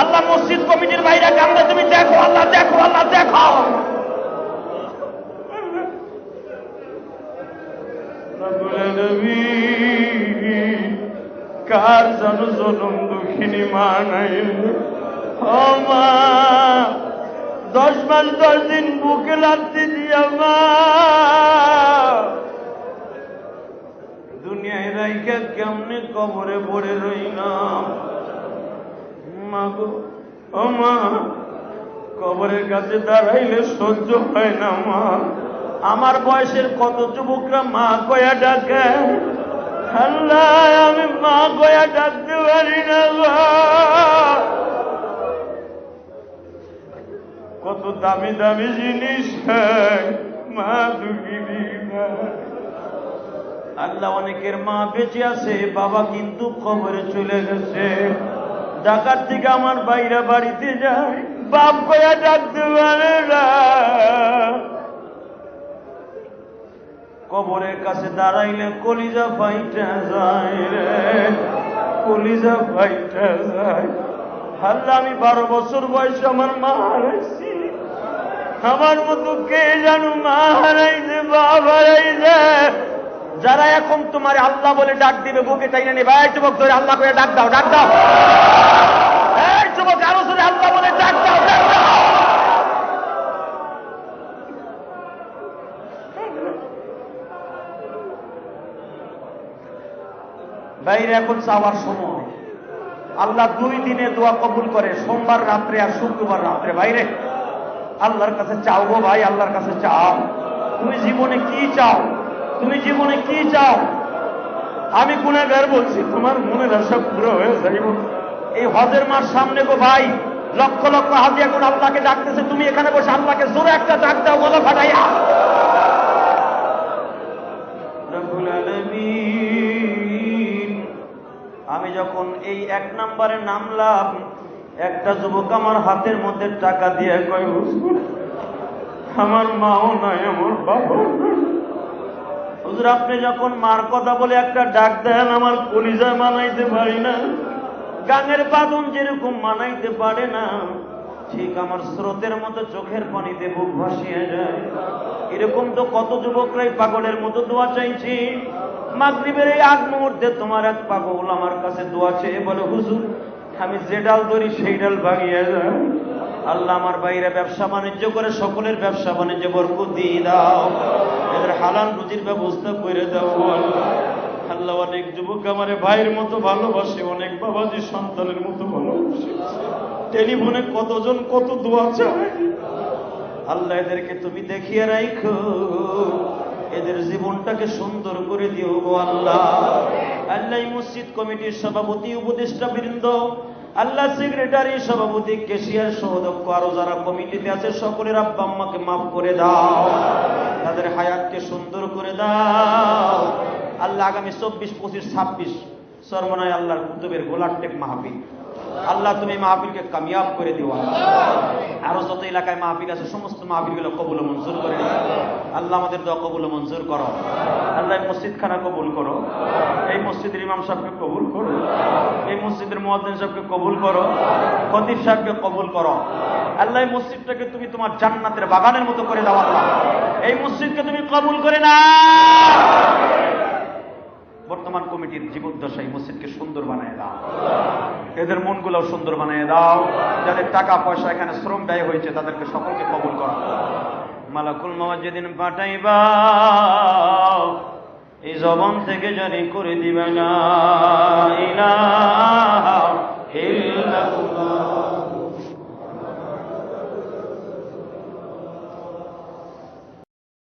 S2: আল্লাহ মসজিদ কমিটির ভাইরা কান্দে, তুমি দেখো আল্লাহ, দেখো আল্লাহ, দেখো। কার যেন জনম দুঃখিনী মা নাই। ও মা 10 মাস 10 দিন বুকে লাগতে দিয়া মা দুনিয়ায় রাইখা কেমনে কবরে পড়ে রইলাম। মা গো, ও মা, কবরের কাছে দাঁড়াইলে সহ্য হয় না মা। আমার বয়সের কত যুবকরা মা কয়া ডাকে। আল্লাহ আমি মা কয়া ডাকতে পারি না। কত দামি দামি জিনিস মা দুঃখিনী না। আল্লাহ অনেকের মা বেঁচে আছে, বাবা কিন্তু কবরে চলে গেছে। ঢাকার থেকে আমার বাইরা বাড়িতে যায়, বাপ কয়া ডাকতে পারে না। কবরের কাছে দাঁড়াইলে কলিজা ফাইটা যায় রে, কলিজা ফাইটা যায়। আল্লাহ আমি 12 বছর বয়সে আমার মা হারাইছি। আমার মতো কে জানো মা হারাইছে, বাপ হারাইছে। যারা এখন তোমার আল্লাহ বলে ডাক দিবে বুকে টাইনে নেবে, এই যুবক ধরে আল্লাহ করে ডাক দাও, ডাক দাও। এই যুবক আরো জোরে আল্লাহ বলে ডাক দাও, ডাক দাও।
S1: ভাইরে এখন চাওয়ার সময়। আল্লাহ 2 দিনে দোয়া কবুল করে, সোমবার রাত্রে আর শুক্রবার রাত্রে। ভাইরে আল্লাহর কাছে চাও গো ভাই, আল্লাহর কাছে চাও। তুমি জীবনে কি চাও? তুমি জীবনে কি চাও? আমি গুনাহগার বলছি, তোমার মনের আশা পুরো হয়ে যাইব। এই হজের মাস সামনে গো ভাই, লক্ষ লক্ষ হাজি এখন আল্লাহকে ডাকতেছে। তুমি এখানে বসে আল্লাহকে জোরে একটা ডাক দাও, গলা ফাটাইয়া। রব্বুল আলামিন, আমি যখন এই 1 নম্বরে নামলাম, একটা যুবক আমার হাতের মধ্যে টাকা দিয়ে কয়, হুজুর আমার মাও নাই, আমার বাবাও নাই। হুজুর আপনি যখন মার কথা বলে একটা ডাক দেন, আমার কলিজায় মানাইতে পারি না। গাঙের বাদন যেরকম মানাইতে পারে না, ঠিক আমার স্রোতের মতো চোখের পানিতে বুক ভাসিয়ে যায়। এরকম তো কত যুবকরাই পাগলের মতো দোয়া চাইছি। মাগরিবের এই আগ মুহূর্তে তোমার এক পাগল আমার কাছে দোয়া চেয়ে বলে, হুজুর আমি যে ডাল ধরি সেই ডাল ভাঙিয়ে যায়। আল্লাহ আমার বাইরে ব্যবসা বাণিজ্য করে সকলের ব্যবসা বাণিজ্য বরকত দিয়ে দাও, এদের হালাল রুজির ব্যবস্থা করে দাও। আল্লাহ অনেক যুবক আমারে ভাইয়ের মতো ভালোবাসে, অনেক বাবাজি সন্তানের মতো ভালোবাসে। টেলিফোনে কতজন কত দোয়া চায়। আল্লাহ এদেরকে তুমি দেখিয়ে রাখো, এদের জীবনটাকে সুন্দর করে দিও গো আল্লাহ। আল্লাহ মসজিদ কমিটির সভাপতি, উপদেষ্টা বৃন্দ, আল্লাহ সেক্রেটারি, সভাপতি, কেশিয়ার, সহদক্ষ, আরো যারা কমিটিতে আছে সকলের আব্বা আম্মাকে মাফ করে দাও, তাদের হায়াতকে সুন্দর করে দাও। আল্লাহ আগামী 24, 25, 26 সরমনায় আল্লাহর কুতুবের গোলার টেক মাহফিল, আল্লাহ তুমি মাহফিলকে কামিয়াব করে দিও। আরো যত এলাকায় মাহফিল আছে সমস্ত মাহফিলগুলো কবুল ও মঞ্জুর করে দিও। আল্লাহ আমাদের দোয়া কবুল ও মঞ্জুর করো। আল্লাহ মসজিদ খানা কবুল করো, এই মসজিদের ইমাম সাহেবকে কবুল করো, এই মসজিদের মুয়াজ্জিন সাহেবকে কবুল করো, খতিব সাহেবকে কবুল করো। আল্লাহ এই মসজিদটাকে তুমি তোমার জান্নাতের বাগানের মতো করে দাও। আল্লাহ এই মসজিদকে তুমি কবুল করে না। বর্তমান কমিটির জীবদ্দশায় মসজিদকে সুন্দর বানিয়ে দাও, এদের মনগুলোও সুন্দর বানিয়ে দাও। যাদের টাকা পয়সা এখানে শ্রম ব্যয় হয়েছে তাদেরকে সকলকে কবুল করো। মালাকুল মওত যেদিন পাঠাইবা এই জবান থেকে জারি করে দিবে না ইলাহা ইল্লাল্লাহ।